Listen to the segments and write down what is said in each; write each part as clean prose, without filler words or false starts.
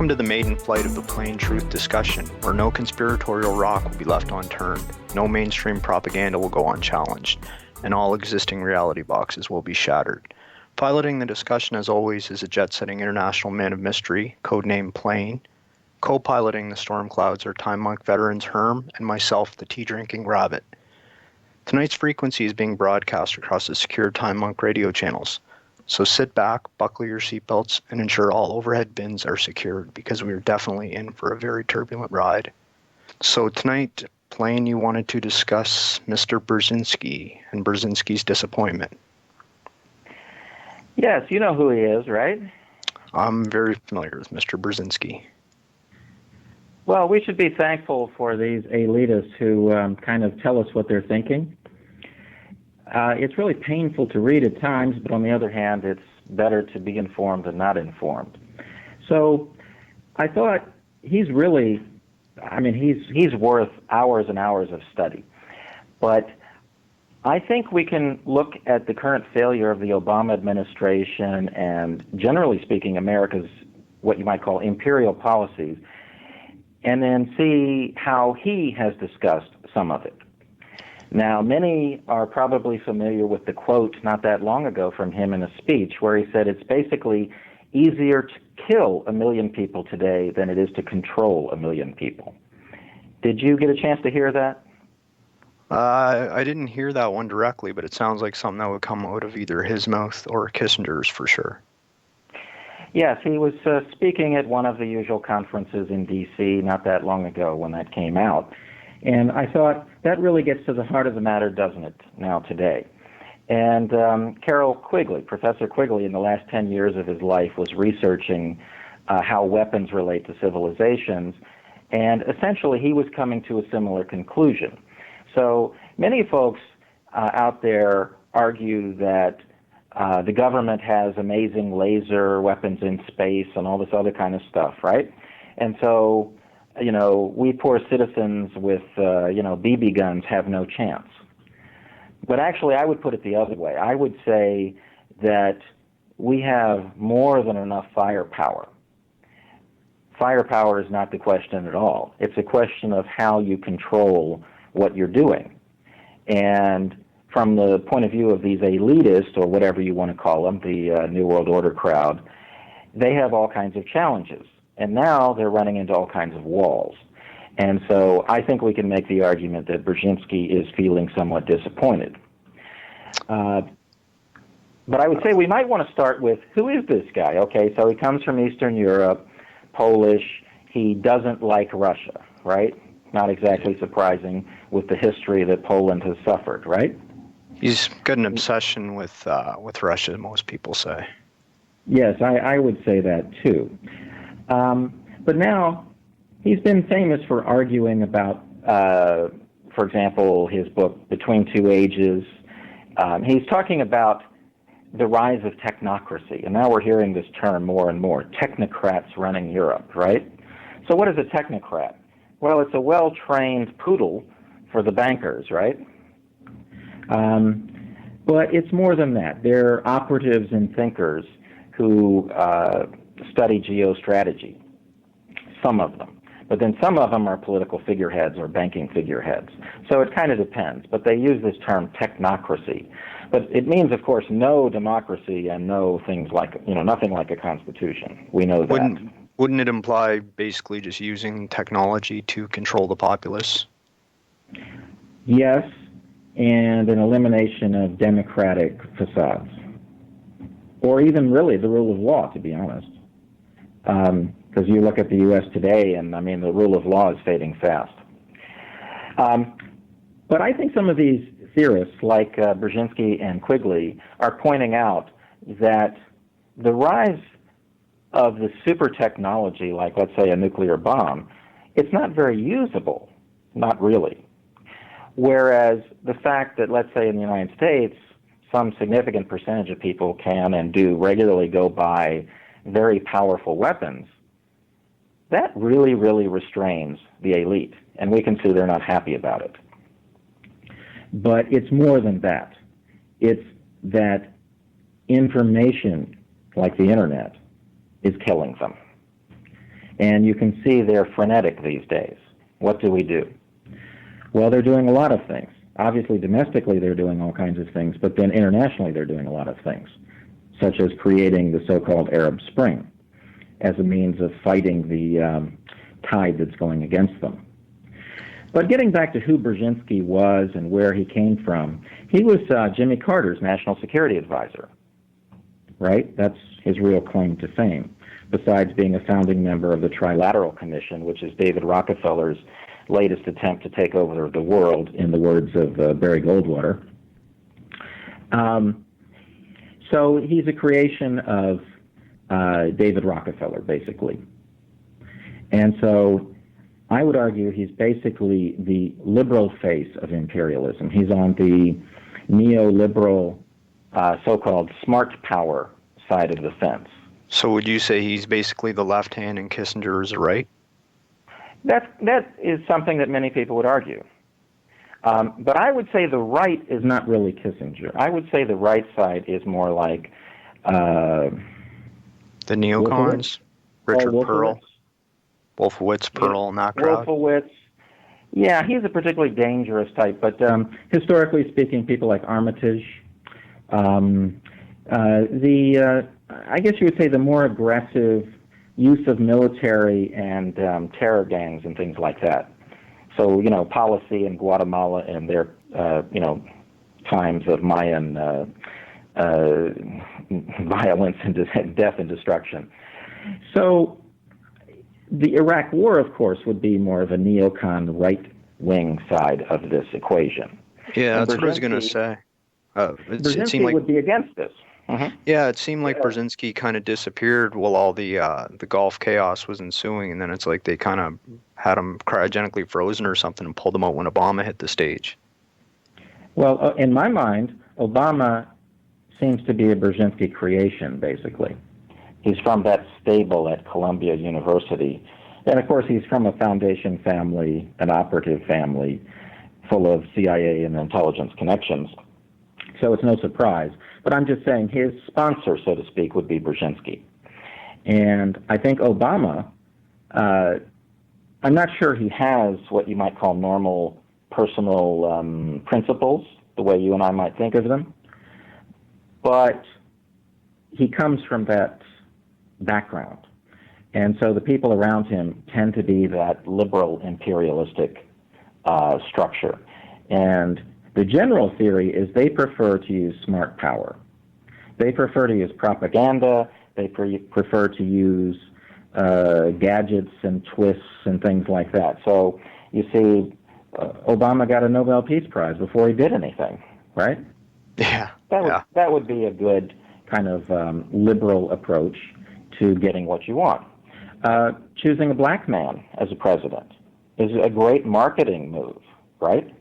Welcome to the maiden flight of the plain truth discussion, where no conspiratorial rock will be left unturned, no mainstream propaganda will go unchallenged, and all existing reality boxes will be shattered. Piloting the discussion, as always, is a jet-setting international man of mystery, codenamed Plane. Co-piloting the storm clouds are Time Monk veterans Herm and myself, the tea-drinking rabbit. Tonight's frequency is being broadcast across the secure Time Monk radio channels. So sit back, buckle your seatbelts, and ensure all overhead bins are secured, because we are definitely in for a very turbulent ride. So tonight, Plane, you wanted to discuss Mr. Brzezinski and Brzezinski's disappointment. Yes, you know who he is, right? I'm very familiar with Mr. Brzezinski. Well, we should be thankful for these elitists who kind of tell us what they're thinking. It's really painful to read at times, but on the other hand, it's better to be informed than not informed. So I thought he's worth hours and hours of study. But I think we can look at the current failure of the Obama administration and, generally speaking, America's what you might call imperial policies, and then see how he has discussed some of it. Now, many are probably familiar with the quote not that long ago from him in a speech where he said it's basically easier to kill 1 million people today than it is to control 1 million people. Did you get a chance to hear that? I didn't hear that one directly, but it sounds like something that would come out of either his mouth or Kissinger's for sure. Yes, he was speaking at one of the usual conferences in D.C. not that long ago when that came out. And I thought that really gets to the heart of the matter, doesn't it, now today? And Carol Quigley, Professor Quigley, in the last 10 years of his life was researching how weapons relate to civilizations, and essentially he was coming to a similar conclusion. So many folks out there argue that the government has amazing laser weapons in space and all this other kind of stuff, right? And so, we poor citizens with, BB guns have no chance. But actually, I would put it the other way. I would say that we have more than enough firepower. Firepower is not the question at all. It's a question of how you control what you're doing. And from the point of view of these elitists, or whatever you want to call them, the New World Order crowd, they have all kinds of challenges. And now they're running into all kinds of walls. And so I think we can make the argument that Brzezinski is feeling somewhat disappointed. But I would say we might want to start with, who is this guy? Okay, so he comes from Eastern Europe, Polish. He doesn't like Russia, right? Not exactly surprising with the history that Poland has suffered, right? He's got an obsession with Russia, most people say. Yes, I would say that too. But now he's been famous for arguing about, for example, his book, Between Two Ages. He's talking about the rise of technocracy. And now we're hearing this term more and more, technocrats running Europe, right? So what is a technocrat? Well, it's a well-trained poodle for the bankers, right? But it's more than that. They're operatives and thinkers who study geostrategy, some of them. But then some of them are political figureheads or banking figureheads. So it kind of depends. But they use this term technocracy. But it means, of course, no democracy and no things like, nothing like a constitution. We know that. Wouldn't it imply basically just using technology to control the populace? Yes, and an elimination of democratic facades. Or even really the rule of law, to be honest. Because you look at the U.S. today, and the rule of law is fading fast. But I think some of these theorists, like Brzezinski and Quigley, are pointing out that the rise of the super technology, like, let's say, a nuclear bomb, it's not very usable, not really. Whereas the fact that, let's say, in the United States, some significant percentage of people can and do regularly go buy very powerful weapons, that really, really restrains the elite, and we can see they're not happy about it. But it's more than that. It's that information, like the internet, is killing them. And you can see they're frenetic these days. What do we do? Well, they're doing a lot of things. Obviously, domestically, they're doing all kinds of things, but then internationally, they're doing a lot of things, such as creating the so-called Arab Spring as a means of fighting the tide that's going against them. But getting back to who Brzezinski was and where he came from, he was Jimmy Carter's national security advisor, right? That's his real claim to fame, besides being a founding member of the Trilateral Commission, which is David Rockefeller's latest attempt to take over the world, in the words of Barry Goldwater. So he's a creation of David Rockefeller, basically. And so I would argue he's basically the liberal face of imperialism. He's on the neoliberal, so-called smart power side of the fence. So would you say he's basically the left hand and Kissinger is the right? That is something that many people would argue. But I would say the right is not really Kissinger. I would say the right side is more like the neocons, Richard Pearl, Wolfowitz, Pearl, and that crowd. Wolfowitz. Yeah, he's a particularly dangerous type, but historically speaking, people like Armitage, I guess you would say the more aggressive use of military and terror gangs and things like that. So, policy in Guatemala and their, times of Mayan violence and death and destruction. So the Iraq War, of course, would be more of a neocon right-wing side of this equation. Yeah, that's what I was going to say. Brzezinski would be against this. Mm-hmm. Yeah, it seemed like Brzezinski kind of disappeared while all the Gulf chaos was ensuing, and then it's like they kind of had him cryogenically frozen or something and pulled him out when Obama hit the stage. Well, in my mind, Obama seems to be a Brzezinski creation, basically. He's from that stable at Columbia University, and of course he's from a foundation family, an operative family, full of CIA and intelligence connections. So it's no surprise. But I'm just saying his sponsor, so to speak, would be Brzezinski. And I think Obama, I'm not sure he has what you might call normal personal principles, the way you and I might think of them. But he comes from that background. And so the people around him tend to be that liberal imperialistic structure. And the general theory is they prefer to use smart power. They prefer to use propaganda. They prefer to use gadgets and twists and things like that. So you see, Obama got a Nobel Peace Prize before he did anything, right? Yeah. That would be a good kind of liberal approach to getting what you want. Choosing a black man as a president is a great marketing move, right?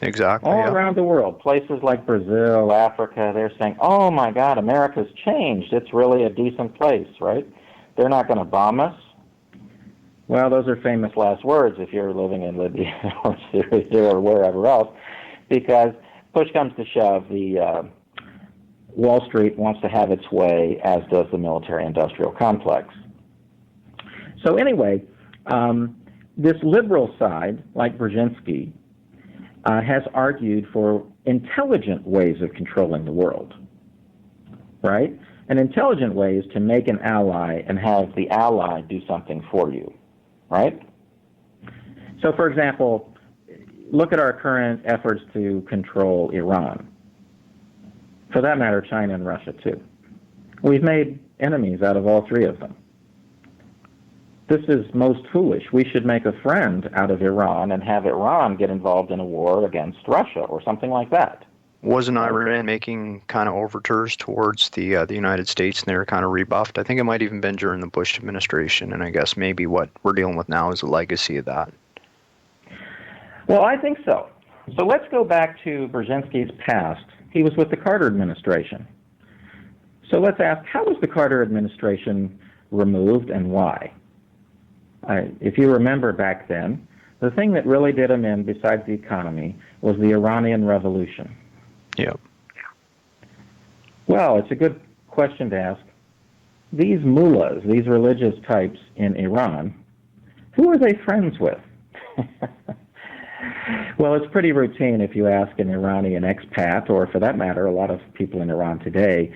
Exactly. All around the world, places like Brazil, Africa, they're saying, oh my God, America's changed. It's really a decent place, right? They're not going to bomb us. Well, those are famous last words if you're living in Libya or Syria or wherever else, because push comes to shove, the Wall Street wants to have its way, as does the military-industrial complex. So anyway, this liberal side, like Brzezinski, has argued for intelligent ways of controlling the world, right? An intelligent way is to make an ally and have the ally do something for you, right? So, for example, look at our current efforts to control Iran. For that matter, China and Russia, too. We've made enemies out of all three of them. This is most foolish. We should make a friend out of Iran and have Iran get involved in a war against Russia or something like that. Wasn't Iran making kind of overtures towards the United States, and they were kind of rebuffed? I think it might even been during the Bush administration, and I guess maybe what we're dealing with now is a legacy of that. Well, I think so. So let's go back to Brzezinski's past. He was with the Carter administration. So let's ask, how was the Carter administration removed and why? If you remember back then, the thing that really did him in, besides the economy, was the Iranian Revolution. Yep. Well, it's a good question to ask. these mullahs, these religious types in Iran, who are they friends with? Well, it's pretty routine if you ask an Iranian expat, or for that matter, a lot of people in Iran today,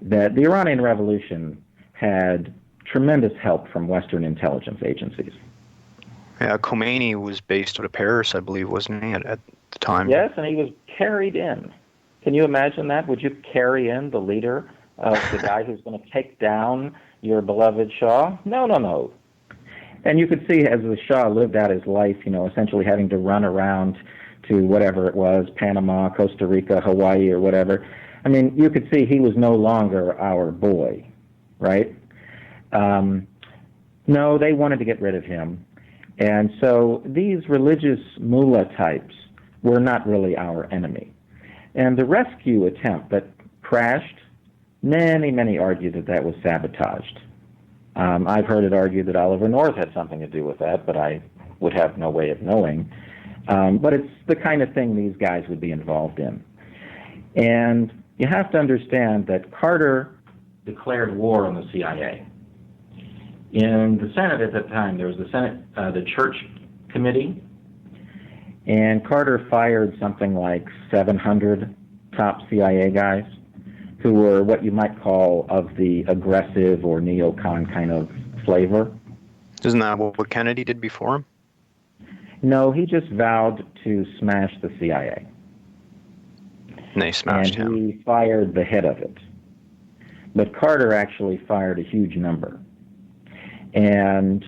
that the Iranian Revolution had tremendous help from Western intelligence agencies. Yeah, Khomeini was based out of Paris, I believe, wasn't he, at the time? Yes, and he was carried in. Can you imagine that? Would you carry in the leader of the guy who's going to take down your beloved Shah? No, no, no. And you could see as the Shah lived out his life, essentially having to run around to whatever it was, Panama, Costa Rica, Hawaii, or whatever. I mean, you could see he was no longer our boy, right? No, they wanted to get rid of him. And so these religious mullah types were not really our enemy. And the rescue attempt that crashed, many argue that that was sabotaged. I've heard it argued that Oliver North had something to do with that, but I would have no way of knowing. But it's the kind of thing these guys would be involved in. And you have to understand that Carter declared war on the CIA. In the Senate at that time, there was the Church Committee, and Carter fired something like 700 top CIA guys who were what you might call of the aggressive or neocon kind of flavor. Isn't that what Kennedy did before him? No, he just vowed to smash the CIA. And they smashed him. And he fired the head of it. But Carter actually fired a huge number. And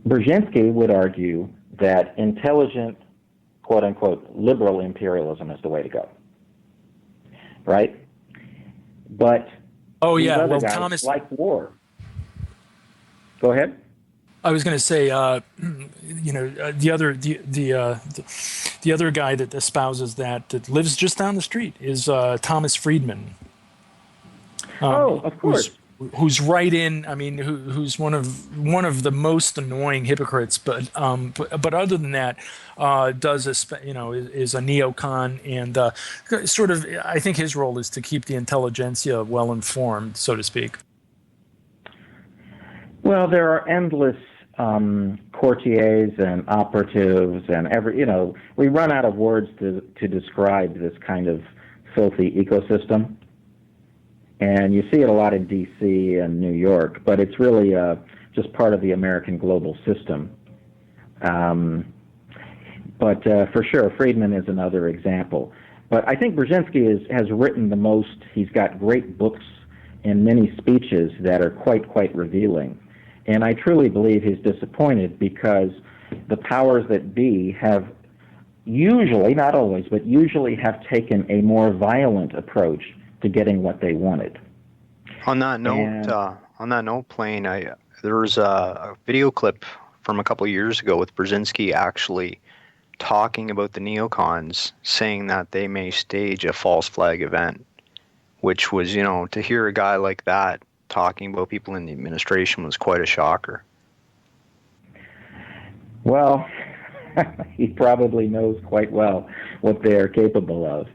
Brzezinski would argue that intelligent, quote-unquote, liberal imperialism is the way to go. Right? But these other guys Thomas, like war. Go ahead. I was going to say, the other guy that espouses that lives just down the street is Thomas Friedman. Of course. Who's right in? I mean, who's one of the most annoying hypocrites. But other than that, is a neocon and sort of. I think his role is to keep the intelligentsia well informed, so to speak. Well, there are endless courtiers and operatives and we run out of words to describe this kind of filthy ecosystem. And you see it a lot in D.C. and New York, but it's really just part of the American global system. But for sure, Friedman is another example. But I think Brzezinski has written the most. He's got great books and many speeches that are quite revealing. And I truly believe he's disappointed because the powers that be have usually, not always, but usually have taken a more violent approach to getting what they wanted. On that note, Plain, there was a video clip from a couple of years ago with Brzezinski actually talking about the neocons, saying that they may stage a false flag event, which was, to hear a guy like that talking about people in the administration was quite a shocker. Well, he probably knows quite well what they are capable of,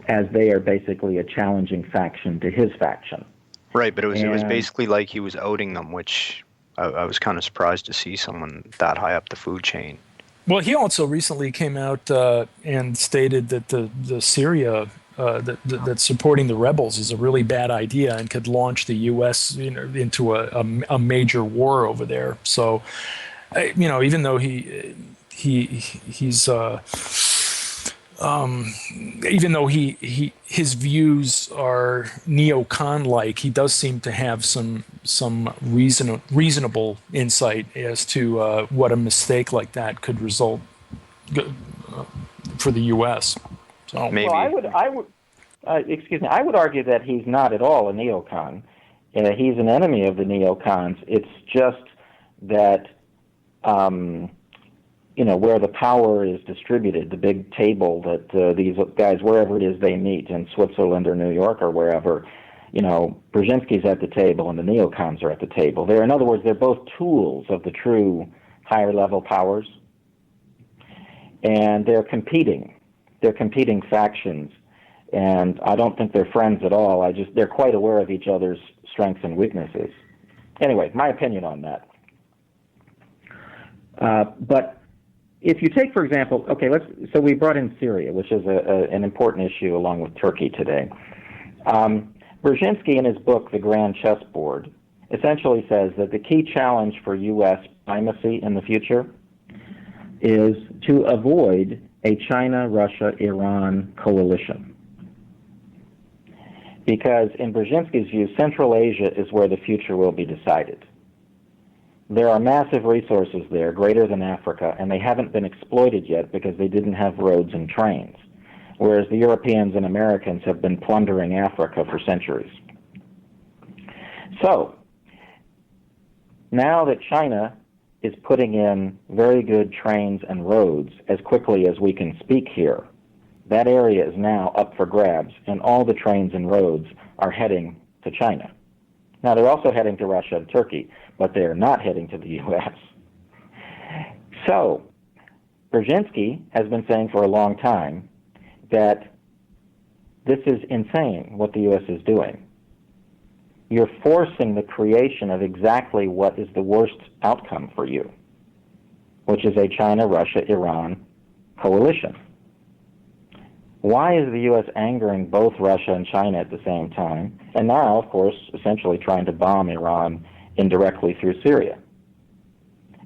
as they are basically a challenging faction to his faction. Right, but it was basically like he was outing them, which I was kind of surprised to see someone that high up the food chain. Well, he also recently came out and stated that the Syria that supporting the rebels is a really bad idea and could launch the U.S. into a major war over there. So, even though even though his views are neocon-like, he does seem to have some reasonable insight as to what a mistake like that could result for the U.S. So maybe. Well, I would argue that he's not at all a neocon. He's an enemy of the neocons. It's just that where the power is distributed, the big table that these guys, wherever it is they meet, in Switzerland or New York or wherever, Brzezinski's at the table and the neocons are at the table. In other words, they're both tools of the true higher level powers, and they're competing factions And I don't think they're friends at all. They're quite aware of each other's strengths and weaknesses. Anyway, my opinion on that. But if you take, for example, so we brought in Syria, which is an important issue along with Turkey today. Brzezinski, in his book, The Grand Chessboard, essentially says that the key challenge for U.S. primacy in the future is to avoid a China, Russia, Iran coalition. Because in Brzezinski's view, Central Asia is where the future will be decided. There are massive resources there, greater than Africa, and they haven't been exploited yet because they didn't have roads and trains, whereas the Europeans and Americans have been plundering Africa for centuries. So, now that China is putting in very good trains and roads as quickly as we can speak here, that area is now up for grabs, and all the trains and roads are heading to China. Now, they're also heading to Russia and Turkey, but they're not heading to the U.S. So, Brzezinski has been saying for a long time that this is insane, what the U.S. is doing. You're forcing the creation of exactly what is the worst outcome for you, which is a China, Russia, Iran coalition. Why is the U.S. angering both Russia and China at the same time, and now, of course, essentially trying to bomb Iran indirectly through Syria?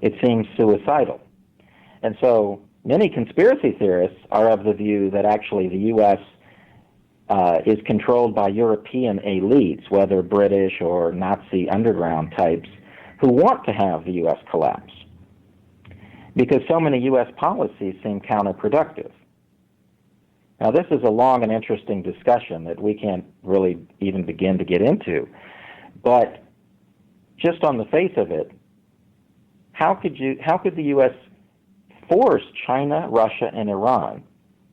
It seems suicidal. And so many conspiracy theorists are of the view that actually the U.S. Is controlled by European elites, whether British or Nazi underground types, who want to have the U.S. collapse, because so many U.S. policies seem counterproductive. Now, this is a long and interesting discussion that we can't really even begin to get into, but just on the face of it, how could the U.S. force China, Russia, and Iran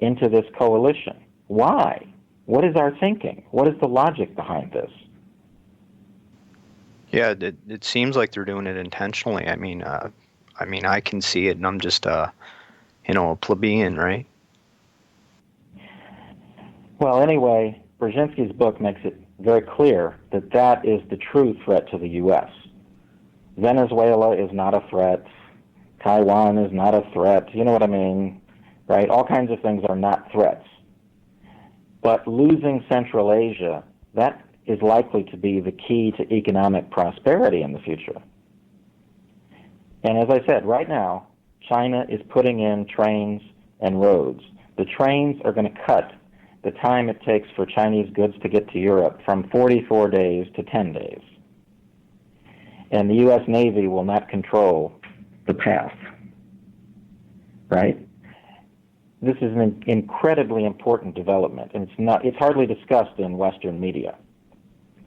into this coalition? Why? What is our thinking? What is the logic behind this? Yeah, it seems like they're doing it intentionally. I mean, I can see it, and I'm just, a plebeian, right? Well, anyway, Brzezinski's book makes it very clear that that is the true threat to the U.S. Venezuela is not a threat. Taiwan is not a threat. You know what I mean, right? All kinds of things are not threats. But losing Central Asia, that is likely to be the key to economic prosperity in the future. And as I said, right now, China is putting in trains and roads. The trains are going to cut the time it takes for Chinese goods to get to Europe from 44 days to 10 days. And the U.S. Navy will not control the path, right? This is an incredibly important development, and it's hardly discussed in Western media.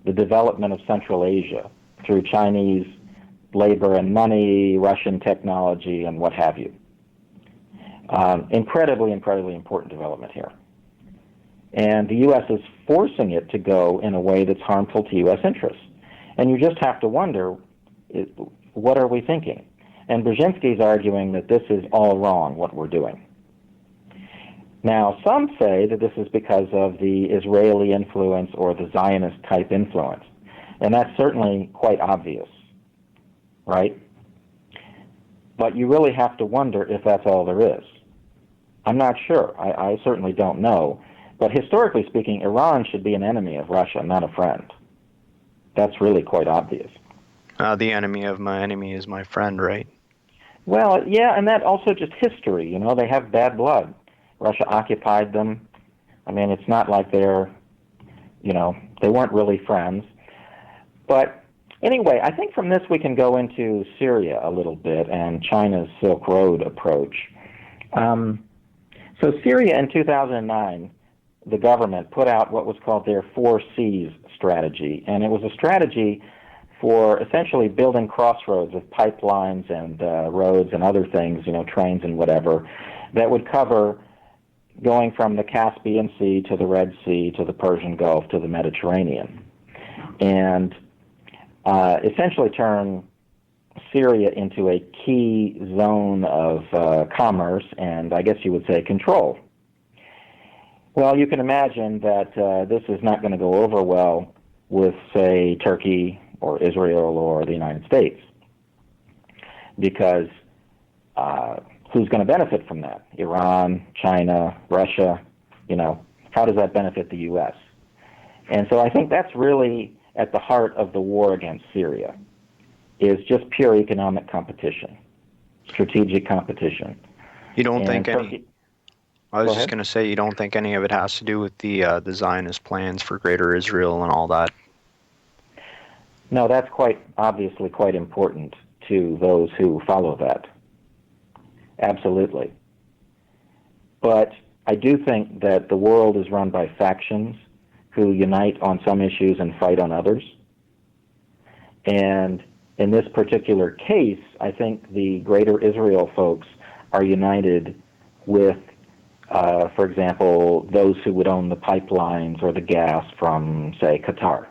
The development of Central Asia through Chinese labor and money, Russian technology, and what have you. Incredibly important development here. And the U.S. is forcing it to go in a way that's harmful to U.S. interests. And you just have to wonder, what are we thinking? And Brzezinski's arguing that this is all wrong, what we're doing. Now, some say that this is because of the Israeli influence or the Zionist-type influence. And that's certainly quite obvious, right? But you really have to wonder if that's all there is. I'm not sure. I certainly don't know. But historically speaking, Iran should be an enemy of Russia, not a friend. That's really quite obvious. The enemy of my enemy is my friend, right? Well, yeah, and that also just history. You know, they have bad blood. Russia occupied them. I mean, it's not like they weren't really friends. But anyway, I think from this we can go into Syria a little bit and China's Silk Road approach. So Syria in 2009, the government put out what was called their 4Cs strategy, and it was a strategy for essentially building crossroads of pipelines and roads and other things, trains and whatever, that would cover going from the Caspian Sea to the Red Sea to the Persian Gulf to the Mediterranean, and essentially turn Syria into a key zone of commerce and, I guess you would say, control. Well, you can imagine that this is not going to go over well with, say, Turkey or Israel or the United States, because who's going to benefit from that? Iran, China, Russia, how does that benefit the U.S.? And so I think that's really at the heart of the war against Syria, is just pure economic competition, strategic competition. You don't think Turkey, I was just going to say, you don't think any of it has to do with the Zionist plans for Greater Israel and all that? No, that's obviously quite important to those who follow that. Absolutely. But I do think that the world is run by factions who unite on some issues and fight on others. And in this particular case, I think the Greater Israel folks are united with, for example, those who would own the pipelines or the gas from, say, Qatar.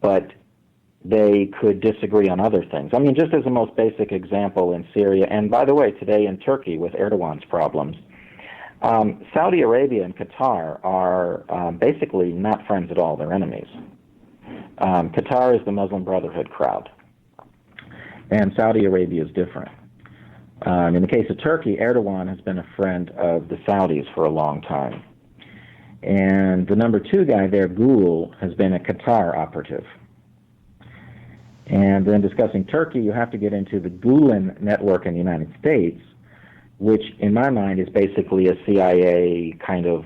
But they could disagree on other things. I mean, just as the most basic example in Syria, and by the way, today in Turkey with Erdogan's problems, Saudi Arabia and Qatar are basically not friends at all. They're enemies. Qatar is the Muslim Brotherhood crowd, and Saudi Arabia is different. In the case of Turkey, Erdogan has been a friend of the Saudis for a long time. And the number 2 guy there, Gül, has been a Qatar operative. And then discussing Turkey, you have to get into the Gulen network in the United States, which in my mind is basically a CIA kind of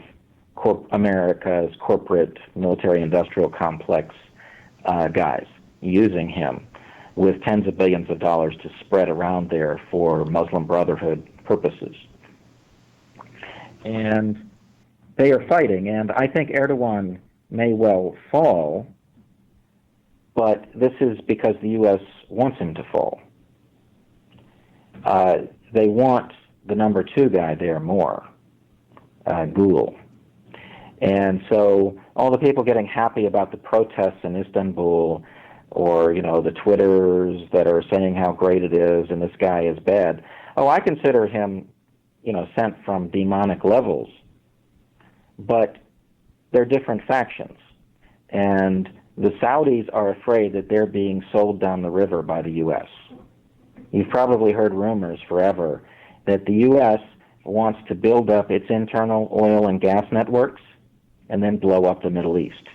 America's corporate military-industrial complex guys using him with tens of billions of dollars to spread around there for Muslim Brotherhood purposes. And they are fighting, and I think Erdogan may well fall, but this is because the U.S. wants him to fall. They want the number 2 guy there more, Gül. And so all the people getting happy about the protests in Istanbul, or, the Twitters that are saying how great it is and this guy is bad, I consider him, sent from demonic levels. But they're different factions. And the Saudis are afraid that they're being sold down the river by the U.S. You've probably heard rumors forever that the U.S. wants to build up its internal oil and gas networks and then blow up the Middle East.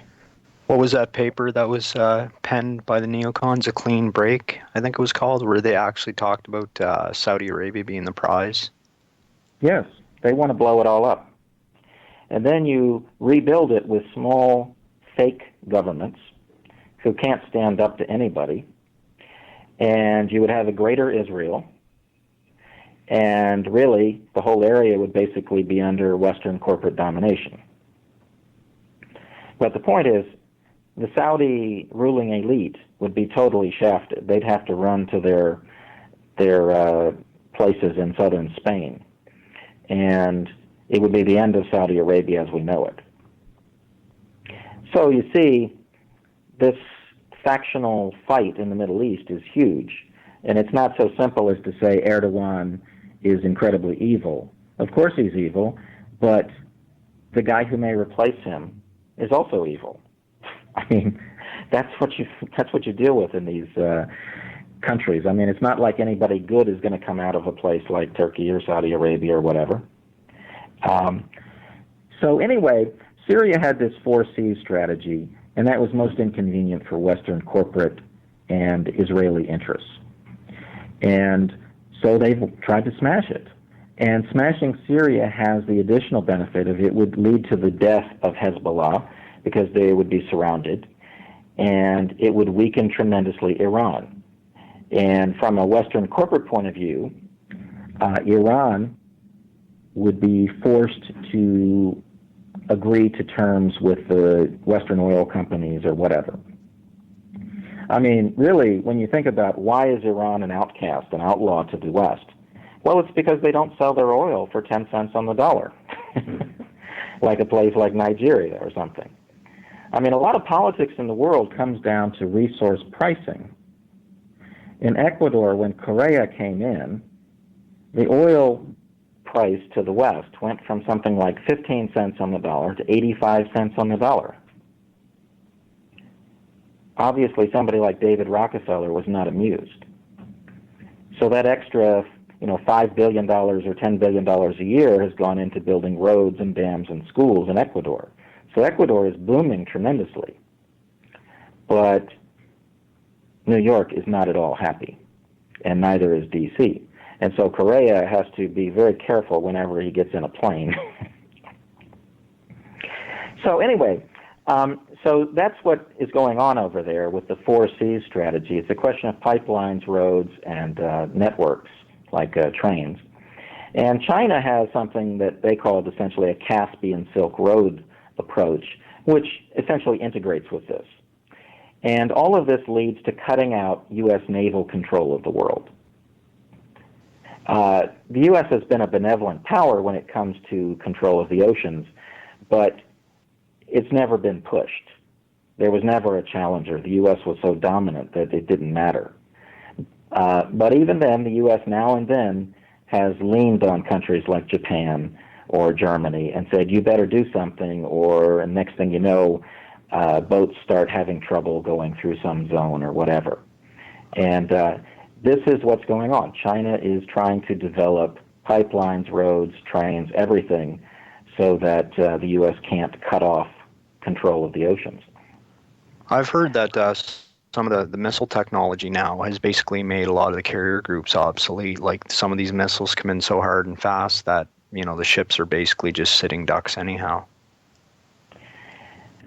What was that paper that was penned by the neocons, A Clean Break, I think it was called, where they actually talked about Saudi Arabia being the prize? Yes, they want to blow it all up. And then you rebuild it with small, fake governments who can't stand up to anybody, and you would have a greater Israel, and really the whole area would basically be under Western corporate domination. But the point is, the Saudi ruling elite would be totally shafted. They'd have to run to their places in southern Spain, and it would be the end of Saudi Arabia as we know it. So you see, this factional fight in the Middle East is huge, and it's not so simple as to say Erdogan is incredibly evil. Of course he's evil, but the guy who may replace him is also evil. I mean, that's what you deal with in these countries. I mean, it's not like anybody good is going to come out of a place like Turkey or Saudi Arabia or whatever. So anyway, Syria had this 4C strategy, and that was most inconvenient for Western corporate and Israeli interests. And so they tried to smash it. And smashing Syria has the additional benefit of it would lead to the death of Hezbollah, because they would be surrounded, and it would weaken tremendously Iran. And from a Western corporate point of view, Iran would be forced to agree to terms with the Western oil companies or whatever. I mean, really, when you think about why is Iran an outcast, an outlaw to the West, well, it's because they don't sell their oil for 10 cents on the dollar, like a place like Nigeria or something. I mean, a lot of politics in the world comes down to resource pricing. In Ecuador, when Correa came in, the oil price to the West went from something like 15 cents on the dollar to 85 cents on the dollar. Obviously, somebody like David Rockefeller was not amused. So that extra, $5 billion or $10 billion a year has gone into building roads and dams and schools in Ecuador. So Ecuador is booming tremendously. But New York is not at all happy, and neither is D.C. And so Correa has to be very careful whenever he gets in a plane. So anyway, so that's what is going on over there with the 4Cs strategy. It's a question of pipelines, roads, and networks, like trains. And China has something that they call essentially a Caspian Silk Road approach, which essentially integrates with this. And all of this leads to cutting out U.S. naval control of the world. The U.S. has been a benevolent power when it comes to control of the oceans, but it's never been pushed. There was never a challenger. The U.S. was so dominant that it didn't matter. But even then, the U.S. now and then has leaned on countries like Japan or Germany and said, you better do something, or next thing you know, boats start having trouble going through some zone or whatever. And this is what's going on. China is trying to develop pipelines, roads, trains, everything, so that the U.S. can't cut off control of the oceans. I've heard that some of the missile technology now has basically made a lot of the carrier groups obsolete. Like some of these missiles come in so hard and fast that, the ships are basically just sitting ducks anyhow.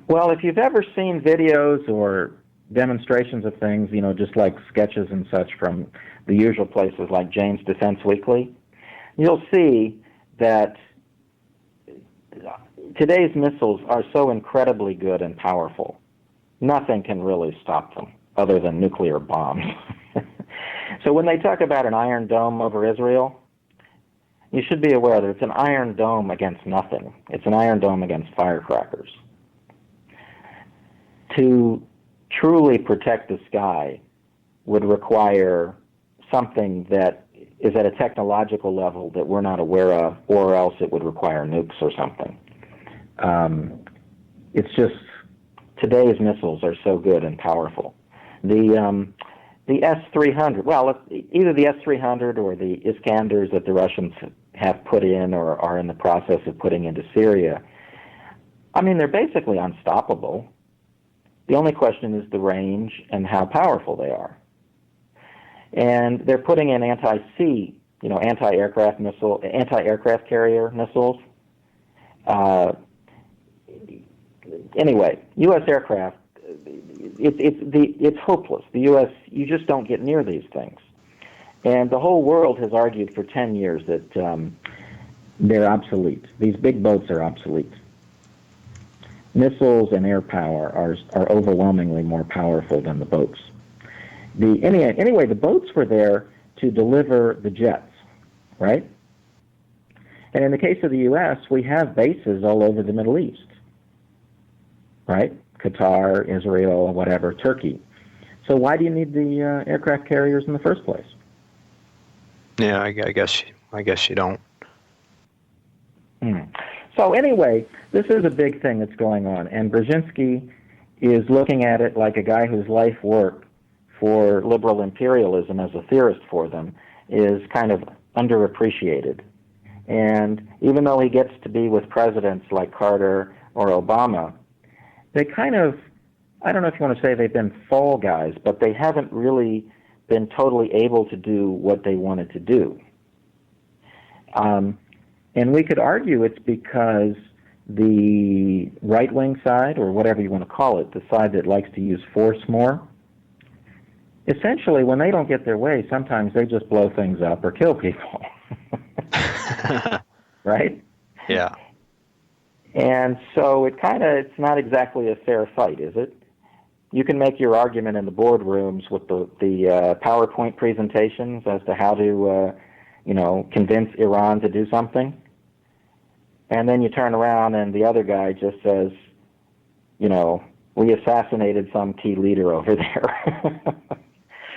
Well, if you've ever seen videos or demonstrations of things, just like sketches and such from the usual places like Jane's Defense Weekly, you'll see that today's missiles are so incredibly good and powerful. Nothing can really stop them other than nuclear bombs. So when they talk about an Iron Dome over Israel, you should be aware that it's an Iron Dome against nothing. It's an Iron Dome against firecrackers. To truly protect the sky would require something that is at a technological level that we're not aware of, or else it would require nukes or something. It's just, today's missiles are so good and powerful. The S-300, well, either the S-300 or the Iskanders that the Russians have put in or are in the process of putting into Syria, they're basically unstoppable. The only question is the range and how powerful they are. And they're putting in anti-sea, anti-aircraft carrier missiles. Anyway, U.S. aircraft, it's hopeless. The U.S., you just don't get near these things. And the whole world has argued for 10 years that they're obsolete. These big boats are obsolete. Missiles and air power are overwhelmingly more powerful than the boats. Anyway, the boats were there to deliver the jets, right? And in the case of the U.S., we have bases all over the Middle East, right? Qatar, Israel, whatever, Turkey. So why do you need the aircraft carriers in the first place? Yeah, I guess you don't. So anyway, this is a big thing that's going on, and Brzezinski is looking at it like a guy whose life work for liberal imperialism as a theorist for them is kind of underappreciated. And even though he gets to be with presidents like Carter or Obama, they kind of, I don't know if you want to say they've been fall guys, but they haven't really been totally able to do what they wanted to do. And we could argue it's because the right-wing side, or whatever you want to call it, the side that likes to use force more, essentially when they don't get their way, sometimes they just blow things up or kill people. Right? Yeah. And so it's not exactly a fair fight, is it? You can make your argument in the boardrooms with the PowerPoint presentations as to how to, convince Iran to do something. And then you turn around and the other guy just says, we assassinated some key leader over there.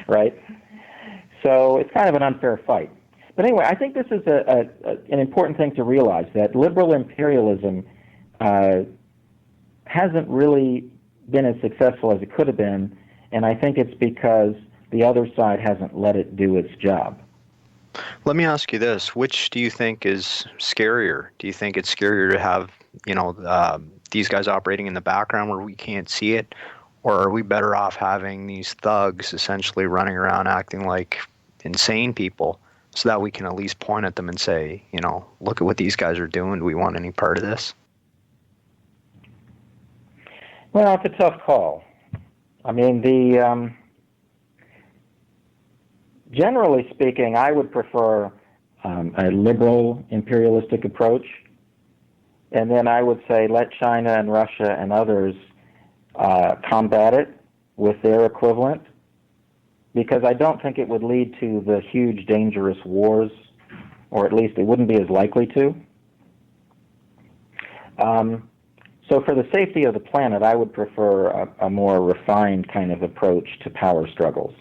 Right? So it's kind of an unfair fight. But anyway, I think this is an important thing to realize, that liberal imperialism hasn't really been as successful as it could have been, and I think it's because the other side hasn't let it do its job. Let me ask you this: which do you think is scarier? Do you think it's scarier to have, these guys operating in the background where we can't see it, or are we better off having these thugs essentially running around acting like insane people, so that we can at least point at them and say, look at what these guys are doing. Do we want any part of this? Well, it's a tough call. I mean, generally speaking, I would prefer a liberal imperialistic approach, and then I would say let China and Russia and others combat it with their equivalent, because I don't think it would lead to the huge, dangerous wars, or at least it wouldn't be as likely to. So for the safety of the planet, I would prefer a more refined kind of approach to power struggles.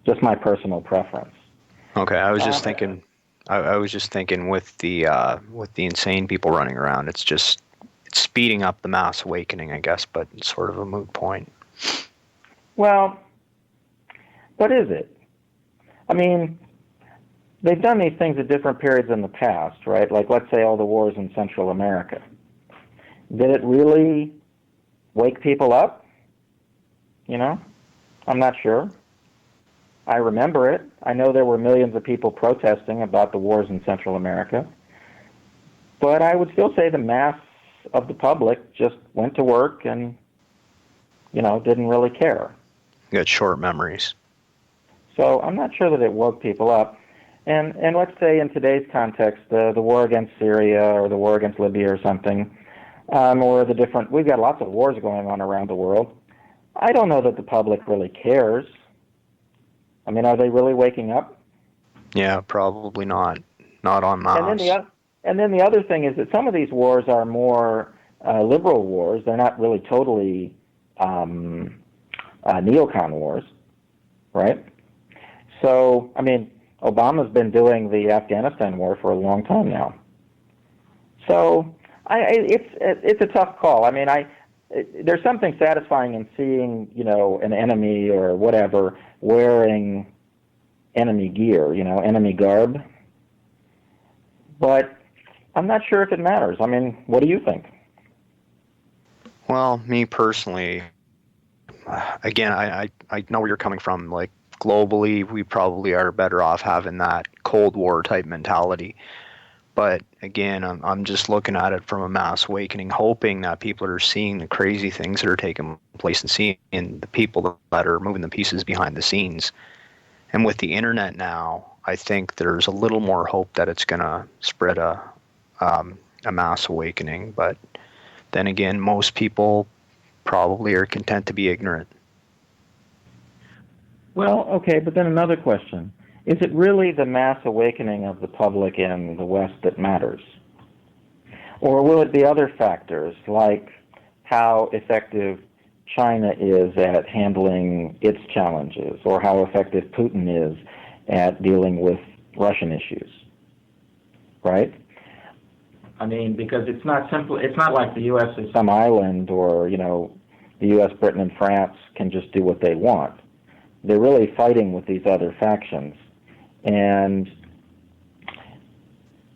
Just my personal preference. Okay, I was just thinking. I was just thinking with the insane people running around, it's speeding up the mass awakening, I guess, but it's sort of a moot point. Well, what is it? I mean, they've done these things at different periods in the past, right? Like, let's say all the wars in Central America. Did it really wake people up? I'm not sure. I remember it. I know there were millions of people protesting about the wars in Central America. But I would still say the mass of the public just went to work and, didn't really care. You got short memories. So I'm not sure that it woke people up. And let's say in today's context, the war against Syria or the war against Libya or something, we've got lots of wars going on around the world. I don't know that the public really cares. I mean, are they really waking up? Yeah, probably not. Not en masse. And then the other thing is that some of these wars are more liberal wars. They're not really totally neocon wars, right? So, I mean, Obama's been doing the Afghanistan war for a long time now. So, it's a tough call. I mean, there's something satisfying in seeing, an enemy or whatever wearing enemy gear, enemy garb. But I'm not sure if it matters. I mean, what do you think? Well, me personally, again, I know where you're coming from. Like, globally, we probably are better off having that Cold War type mentality. But again, I'm just looking at it from a mass awakening, hoping that people are seeing the crazy things that are taking place and seeing the people that are moving the pieces behind the scenes. And with the internet now, I think there's a little more hope that it's going to spread a mass awakening. But then again, most people probably are content to be ignorant. Well, okay, but then another question. Is it really the mass awakening of the public in the West that matters? Or will it be other factors, like how effective China is at handling its challenges, or how effective Putin is at dealing with Russian issues, right? I mean, because it's not like the U.S. is some island, or, the U.S., Britain, and France can just do what they want. They're really fighting with these other factions. And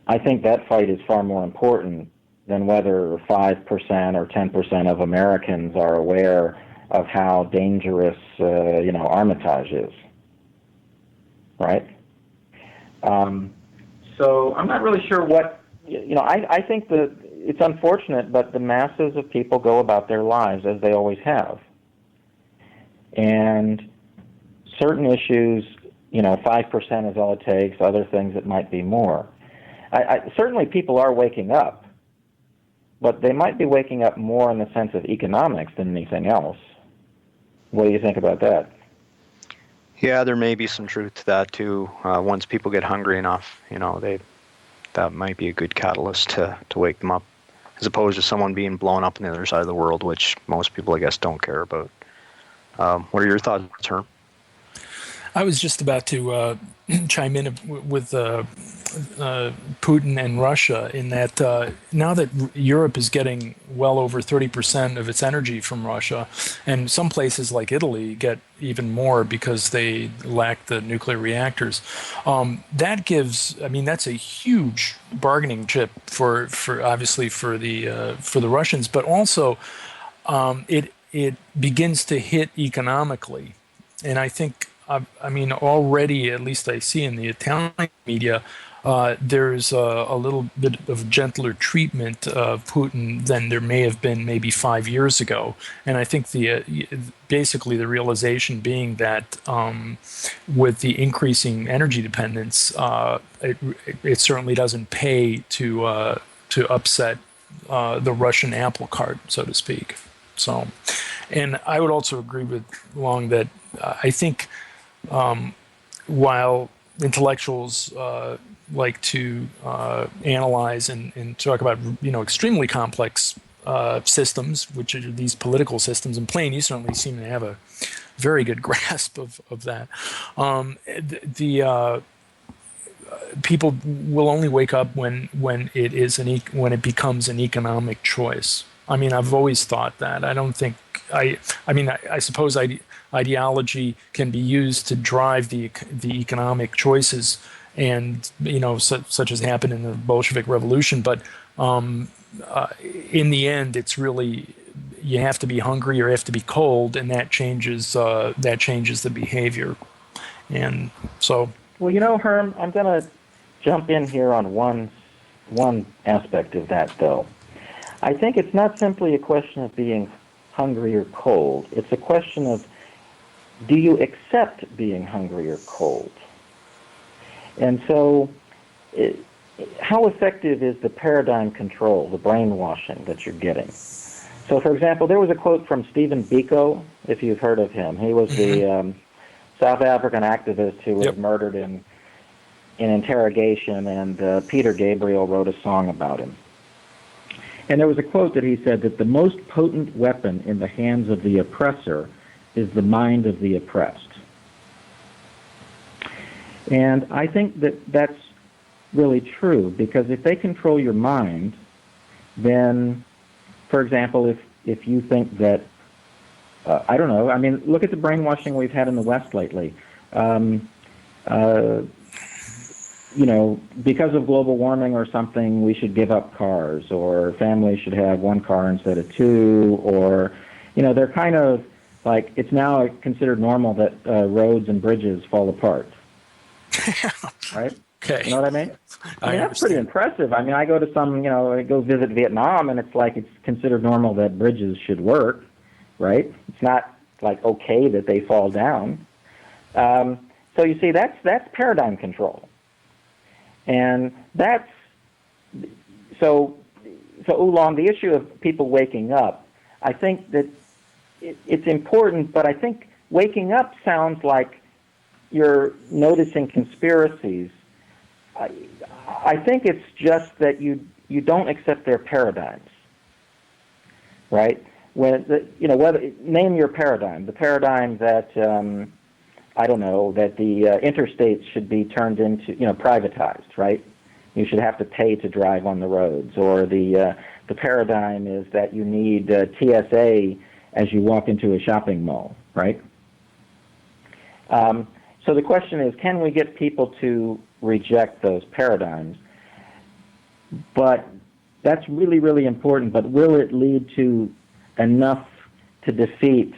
I think that fight is far more important than whether 5% or 10% of Americans are aware of how dangerous, Armitage is, right? So I'm not really sure what, I think that it's unfortunate, but the masses of people go about their lives as they always have. And certain issues, 5% is all it takes. Other things, it might be more. Certainly people are waking up, but they might be waking up more in the sense of economics than anything else. What do you think about that? Yeah, there may be some truth to that too. Once people get hungry enough, that might be a good catalyst to wake them up, as opposed to someone being blown up on the other side of the world, which most people, I guess, don't care about. What are your thoughts, Herm? I was just about to chime in with Putin and Russia in that now that Europe is getting well over 30% of its energy from Russia, and some places like Italy get even more because they lack the nuclear reactors. That gives, I mean, that's a huge bargaining chip for obviously for the Russians, but also it begins to hit economically, and I think. I mean, already, at least I see in the Italian media, there's a little bit of gentler treatment of Putin than there may have been maybe 5 years ago. And I think basically the realization being that with the increasing energy dependence, it certainly doesn't pay to upset the Russian apple cart, so to speak. So, and I would also agree with Long that I think. While intellectuals like to analyze and talk about extremely complex systems, which are these political systems, and Plain, you certainly seem to have a very good grasp of that. People will only wake up when it becomes an economic choice. I mean, I've always thought that. I don't think I suppose ideology can be used to drive the economic choices, and such as happened in the Bolshevik Revolution. But in the end, it's really you have to be hungry or you have to be cold, and that changes the behavior. And so, well, Herm, I'm going to jump in here on one aspect of that, though. I think it's not simply a question of being hungry or cold. It's a question of, do you accept being hungry or cold? And so, how effective is the paradigm control, the brainwashing that you're getting? So, for example, there was a quote from Stephen Biko, if you've heard of him. He was the South African activist who was murdered in interrogation, and Peter Gabriel wrote a song about him. And there was a quote that he said that the most potent weapon in the hands of the oppressor is the mind of the oppressed. And I think that that's really true, because if they control your mind, then, for example, if you think that, I don't know, I mean, look at the brainwashing we've had in the West lately. Because of global warming or something, we should give up cars, or families should have one car instead of two, or, they're kind of like, it's now considered normal that roads and bridges fall apart. Right? Okay. You know what I mean? I mean, that's pretty impressive. I mean, I go to I go visit Vietnam, and it's like it's considered normal that bridges should work, right? It's not like okay that they fall down. So you see, that's paradigm control. And that's, so Oolong, the issue of people waking up, I think that it's important, but I think waking up sounds like you're noticing conspiracies. I think it's just that you don't accept their paradigms, right? Name your paradigm. The paradigm that I don't know, that the interstates should be turned into, privatized, right? You should have to pay to drive on the roads, or the paradigm is that you need TSA as you walk into a shopping mall, right? So the question is, can we get people to reject those paradigms? But that's really, really important, but will it lead to enough to defeat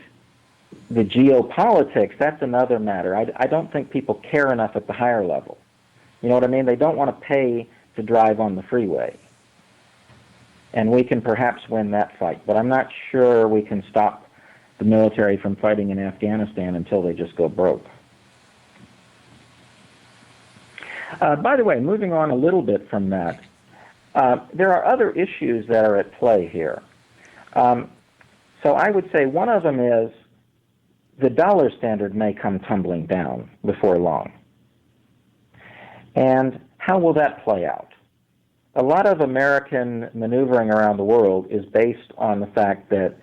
the geopolitics? That's another matter. I don't think people care enough at the higher level. You know what I mean? They don't want to pay to drive on the freeway. And we can perhaps win that fight, but I'm not sure we can stop the military from fighting in Afghanistan until they just go broke. By the way, moving on a little bit from that, there are other issues that are at play here. So I would say one of them is the dollar standard may come tumbling down before long. And how will that play out? A lot of American maneuvering around the world is based on the fact that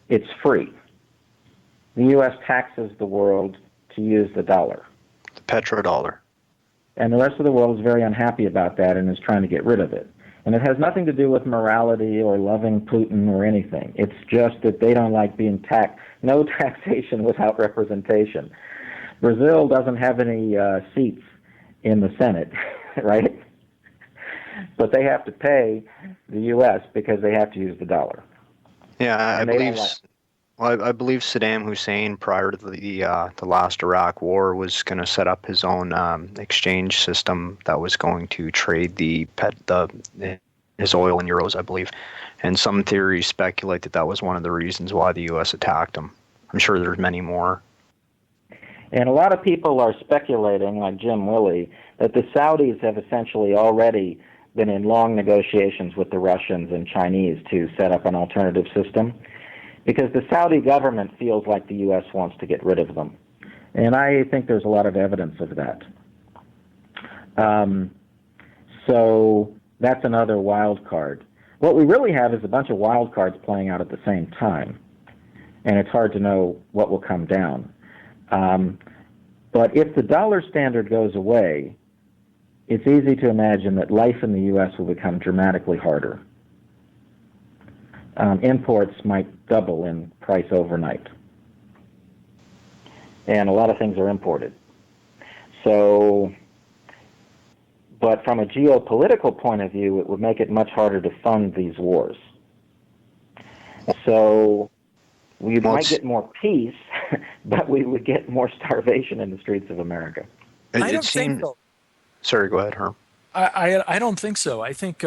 it's free. The U.S. taxes the world to use the dollar. petrodollar. And the rest of the world is very unhappy about that and is trying to get rid of it. And it has nothing to do with morality or loving Putin or anything. It's just that they don't like being taxed. No taxation without representation. Brazil doesn't have any seats in the Senate, right? But they have to pay the U.S. because they have to use the dollar. Yeah, I believe Saddam Hussein, prior to the last Iraq War, was going to set up his own exchange system that was going to trade his oil in euros, I believe. And some theories speculate that was one of the reasons why the U.S. attacked him. I'm sure there's many more. And a lot of people are speculating, like Jim Willey, that the Saudis have essentially already been in long negotiations with the Russians and Chinese to set up an alternative system, because the Saudi government feels like the U.S. wants to get rid of them. And I think there's a lot of evidence of that. So that's another wild card. What we really have is a bunch of wild cards playing out at the same time, and it's hard to know what will come down. But if the dollar standard goes away, it's easy to imagine that life in the U.S. will become dramatically harder. Imports might double in price overnight. And a lot of things are imported. So, but from a geopolitical point of view, it would make it much harder to fund these wars. So we might get more peace, but we would get more starvation in the streets of America. I don't think so. Sorry, go ahead, Herm. I don't think so. I think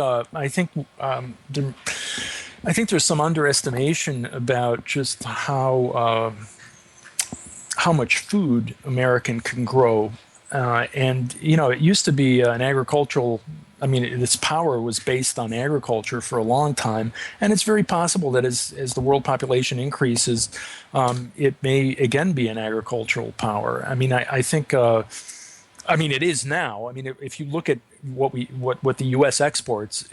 there's some underestimation about just how much food American can grow, and it used to be an agricultural. I mean, its power was based on agriculture for a long time, and it's very possible that as the world population increases, it may again be an agricultural power. I mean, I think. I mean, it is now. I mean, if you look at what the U.S. exports,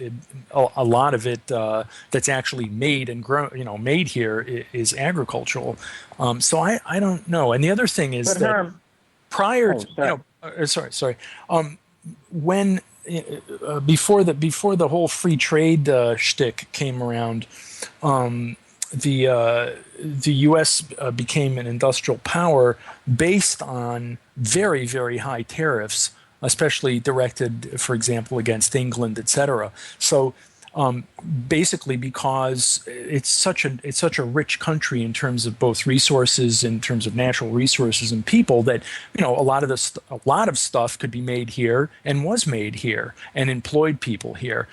a lot of it that's actually made and grown, made here is agricultural. So I don't know. And the other thing is that prior to when before the whole free trade shtick came around, the U.S. became an industrial power based on very, very high tariffs, especially directed, for example, against England, etc. So basically, because it's such a rich country in terms of both resources, in terms of natural resources and people, that a lot of stuff could be made here and was made here and employed people here.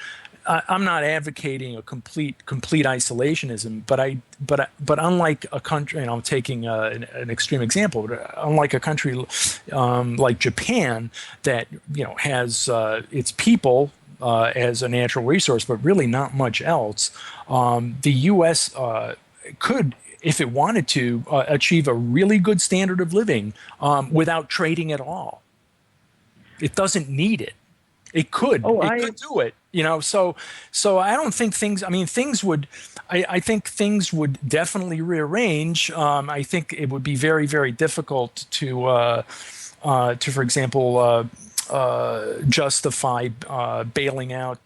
I'm not advocating a complete isolationism, but unlike a country, and I'm taking an extreme example, but unlike a country like Japan that has its people as a natural resource, but really not much else, the U.S. could, if it wanted to, achieve a really good standard of living without trading at all. It doesn't need it. It could. It could do it. So I don't think things. I mean, things would. I think things would definitely rearrange. I think it would be very, very difficult to for example, justify bailing out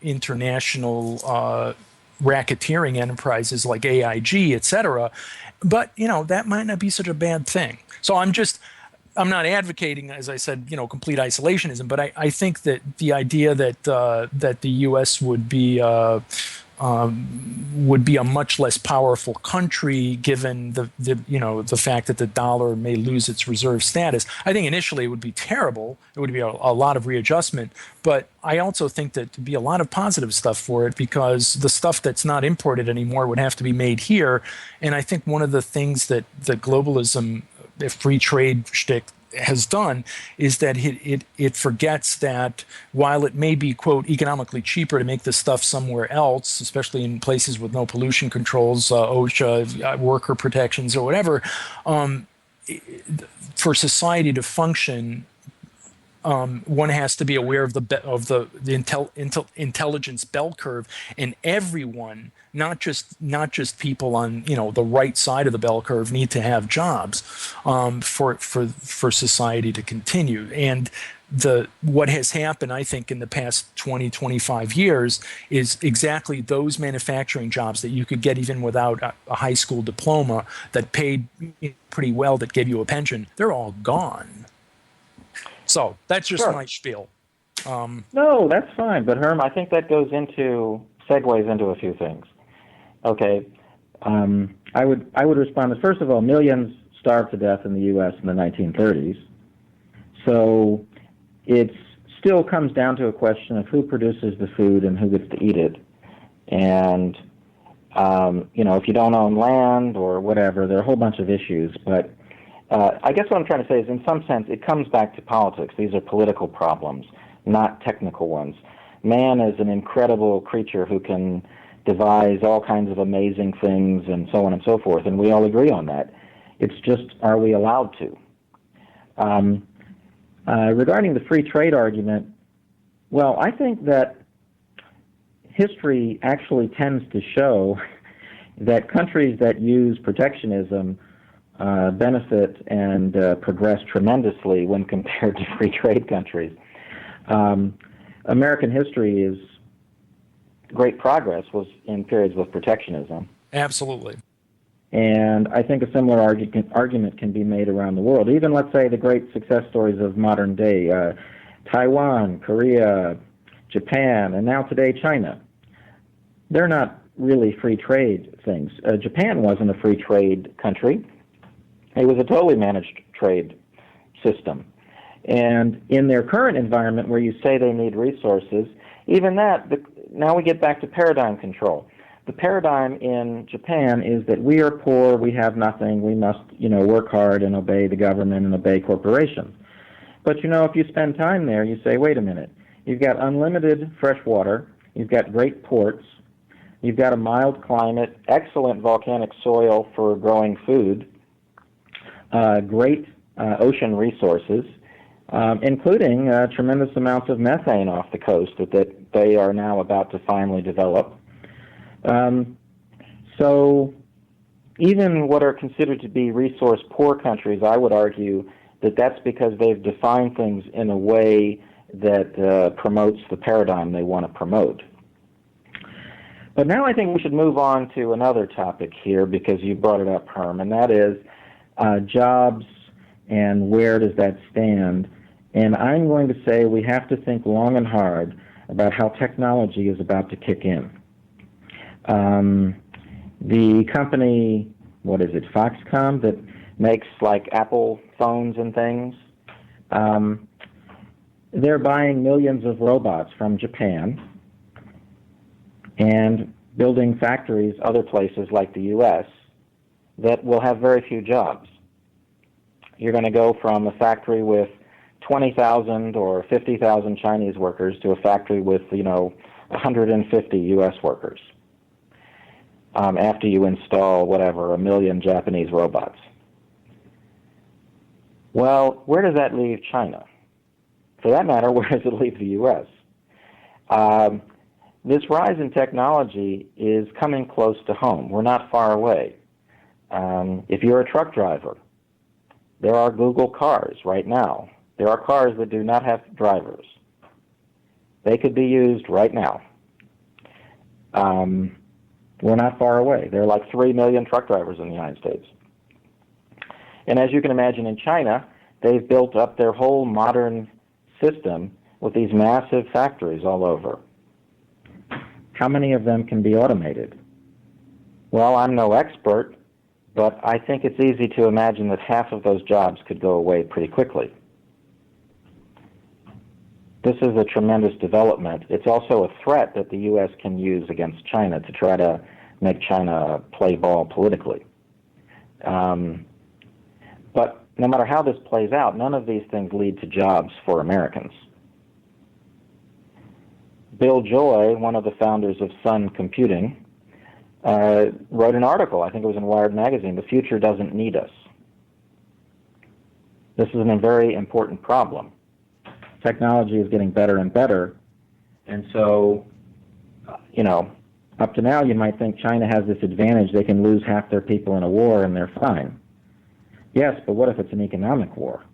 international racketeering enterprises like AIG, etc. But that might not be such a bad thing. So I'm not advocating, as I said, complete isolationism, but I think that the idea that the U.S. would be a much less powerful country given the fact that the dollar may lose its reserve status. I think initially it would be terrible. It would be a lot of readjustment, but I also think that there'd be a lot of positive stuff for it because the stuff that's not imported anymore would have to be made here. And I think one of the things that globalism, if free trade shtick has done, is that it forgets that while it may be, quote, economically cheaper to make this stuff somewhere else, especially in places with no pollution controls, OSHA, worker protections or whatever, for society to function, one has to be aware of the intelligence bell curve, and everyone, not just people on the right side of the bell curve, need to have jobs for society to continue. And what has happened, I think, in the past 20, 25 years is exactly those manufacturing jobs that you could get even without a high school diploma, that paid pretty well, that gave you a pension. They're all gone. So that's just Sure. my spiel. No, that's fine. But Herm, I think that segues into a few things. Okay, I would respond that, first of all, millions starved to death in the U.S. in the 1930s. So it still comes down to a question of who produces the food and who gets to eat it. And if you don't own land or whatever, there are a whole bunch of issues. But I guess what I'm trying to say is, in some sense, it comes back to politics. These are political problems, not technical ones. Man is an incredible creature who can devise all kinds of amazing things and so on and so forth, and we all agree on that. It's just, are we allowed to? Regarding the free trade argument, well, I think that history actually tends to show that countries that use protectionism benefit and progress tremendously when compared to free trade countries. American history is great progress was in periods with protectionism. Absolutely. And I think a similar argument can be made around the world. Even, let's say, the great success stories of modern day, Taiwan, Korea, Japan, and now today China. They're not really free trade things. Japan wasn't a free trade country. It was a totally managed trade system. And in their current environment, where you say they need resources, even that, now we get back to paradigm control. The paradigm in Japan is that we are poor, we have nothing, we must, work hard and obey the government and obey corporations. But, if you spend time there, you say, wait a minute, you've got unlimited fresh water, you've got great ports, you've got a mild climate, excellent volcanic soil for growing food, great ocean resources, including tremendous amounts of methane off the coast that they are now about to finally develop. So even what are considered to be resource-poor countries, I would argue that that's because they've defined things in a way that promotes the paradigm they want to promote. But now I think we should move on to another topic here, because you brought it up, Herm, and that is jobs and where does that stand. And I'm going to say we have to think long and hard about how technology is about to kick in. The company, Foxconn, that makes like Apple phones and things, they're buying millions of robots from Japan and building factories other places like the U.S. that will have very few jobs. You're going to go from a factory with 20,000 or 50,000 Chinese workers to a factory with, 150 U.S. workers. After you install, 1 million Japanese robots. Well, where does that leave China? For that matter, where does it leave the U.S.? This rise in technology is coming close to home. We're not far away. If you're a truck driver, there are Google cars right now. There are cars that do not have drivers. They could be used right now. We're not far away. There are like 3 million truck drivers in the United States. And as you can imagine, in China, they've built up their whole modern system with these massive factories all over. How many of them can be automated? Well, I'm no expert, but I think it's easy to imagine that half of those jobs could go away pretty quickly. This is a tremendous development. It's also a threat that the U.S. can use against China to try to make China play ball politically. But no matter how this plays out, none of these things lead to jobs for Americans. Bill Joy, one of the founders of Sun Computing, wrote an article, I think it was in Wired magazine, "The Future Doesn't Need Us." This is a very important problem. technology is getting better and better. And so, up to now you might think China has this advantage. They can lose half their people in a war and they're fine. Yes, but what if it's an economic war?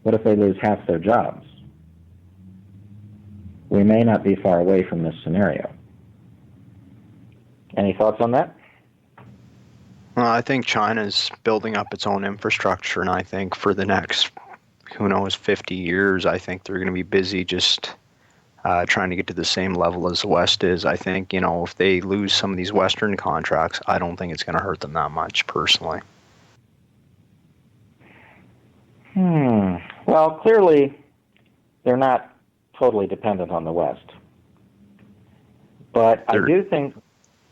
What if they lose half their jobs? We may not be far away from this scenario. Any thoughts on that? Well, I think China's building up its own infrastructure, and I think for the next, 50 years, I think they're going to be busy just trying to get to the same level as the West is. I think, if they lose some of these Western contracts, I don't think it's going to hurt them that much, personally. Well, clearly, they're not totally dependent on the West. But I do think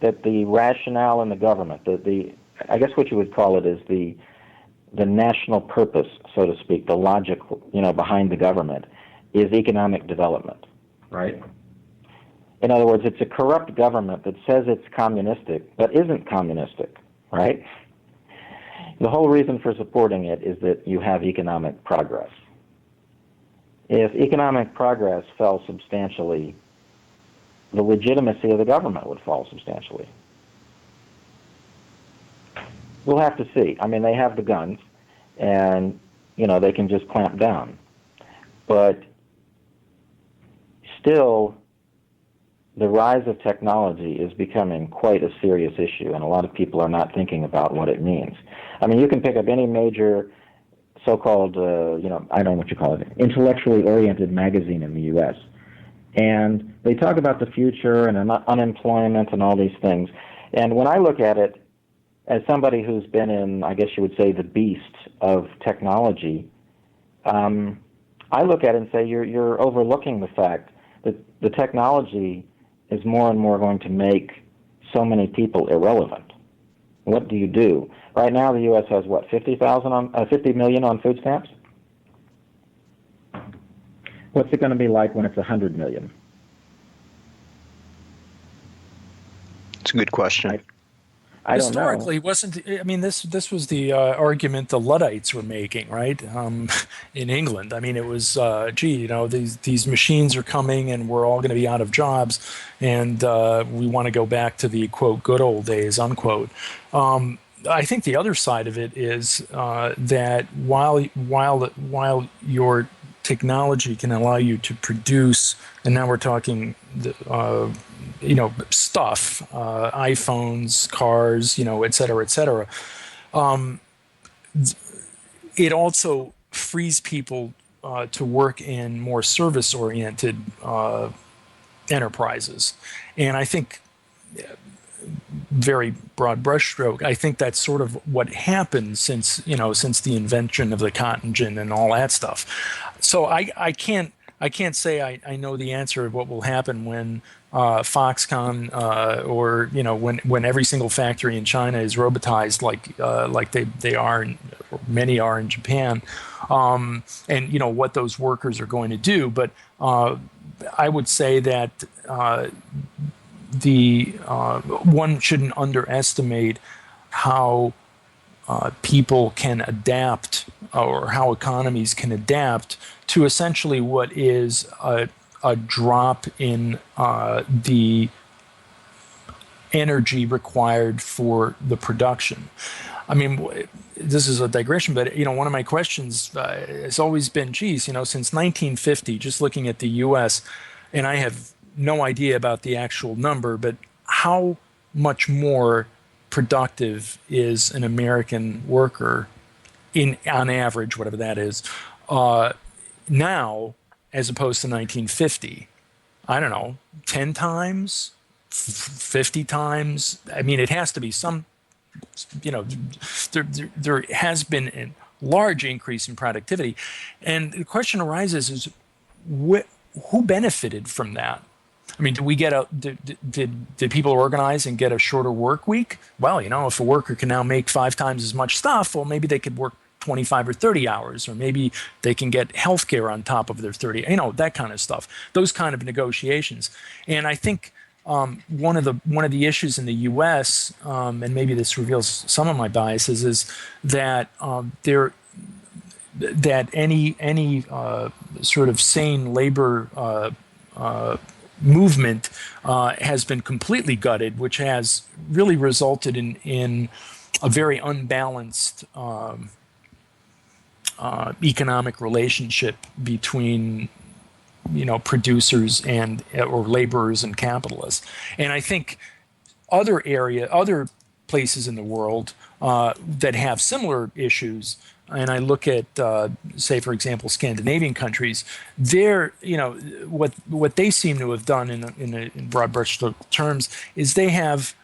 that the rationale in the government, I guess what you would call it is the national purpose, so to speak, the logic, behind the government, is economic development, right? In other words, it's a corrupt government that says it's communistic, but isn't communistic, right? The whole reason for supporting it is that you have economic progress. If economic progress fell substantially, the legitimacy of the government would fall substantially. We'll have to see. I mean, they have the guns, and, they can just clamp down. But still, the rise of technology is becoming quite a serious issue, and a lot of people are not thinking about what it means. I mean, you can pick up any major so-called, I don't know what you call it, intellectually oriented magazine in the U.S., and they talk about the future and unemployment and all these things. And when I look at it, as somebody who's been in, I guess you would say, the beast of technology, I look at it and say you're overlooking the fact that the technology is more and more going to make so many people irrelevant. What do you do? Right now, the U.S. has, 50 million on food stamps? What's it going to be like when it's 100 million? It's a good question. I don't Historically, know. this was the argument the Luddites were making, right? In England. I mean, it was, these machines are coming and we're all going to be out of jobs, and we want to go back to the, quote, good old days, unquote. I think the other side of it is that while your technology can allow you to produce, and now we're talking, stuff, iPhones, cars, et cetera. It also frees people to work in more service-oriented enterprises. And I think, very broad brushstroke, I think that's sort of what happened since the invention of the cotton gin and all that stuff. So I can't say I know the answer of what will happen when Foxconn or when every single factory in China is robotized like they are, or many are in Japan, and what those workers are going to do. But I would say that one shouldn't underestimate how people can adapt, or how economies can adapt to essentially what is a drop in the energy required for the production. I mean, this is a digression, but one of my questions has always been, since 1950, just looking at the U.S., and I have no idea about the actual number, but how much more productive is an American worker on average, whatever that is, now as opposed to 1950? I don't know, 10 times, 50 times. I mean, it has to be some, there has been a large increase in productivity. And the question arises is, who benefited from that? I mean, did people organize and get a shorter work week? Well, if a worker can now make 5 times as much stuff, well, maybe they could work 25 or 30 hours, or maybe they can get health care on top of their 30, that kind of stuff, those kind of negotiations. And I think one of the issues in the U.S., and maybe this reveals some of my biases, is that that any sort of sane labor movement has been completely gutted, which has really resulted in a very unbalanced economic relationship between producers and or laborers and capitalists. And I think other places in the world that have similar issues, and I look at, say, for example, Scandinavian countries, they're, what they seem to have done in broad brushstroke terms is they have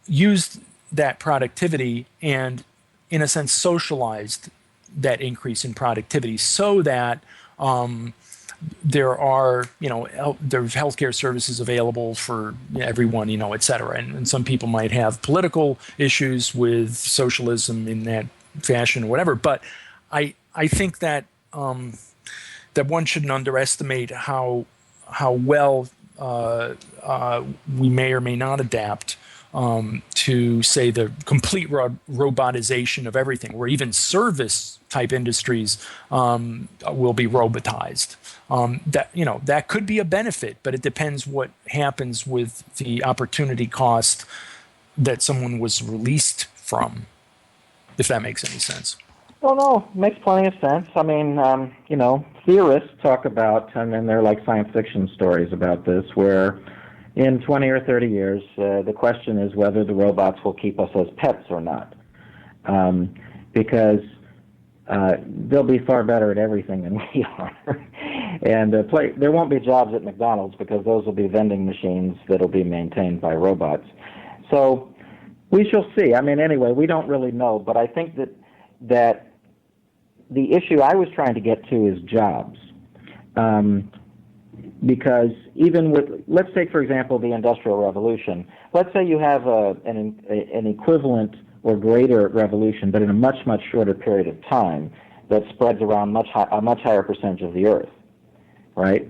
used that productivity and, in a sense, socialized that increase in productivity so that there are, there's healthcare services available for everyone, et cetera. And some people might have political issues with socialism in that fashion or whatever. But I think that that one shouldn't underestimate how well we may or may not adapt to, say, the complete robotization of everything, where even service type industries will be robotized. That could be a benefit, but it depends what happens with the opportunity cost that someone was released from, if that makes any sense. Well, no, it makes plenty of sense. I mean, theorists talk about, and then they're like science fiction stories about this, where in 20 or 30 years, the question is whether the robots will keep us as pets or not. Because they'll be far better at everything than we are. And there won't be jobs at McDonald's because those will be vending machines that'll be maintained by robots. So we shall see. I mean, anyway, we don't really know, but I think that the issue I was trying to get to is jobs. Because even with, let's take, for example, the Industrial Revolution. Let's say you have an equivalent or greater revolution, but in a much, much shorter period of time that spreads around a much higher percentage of the earth, right?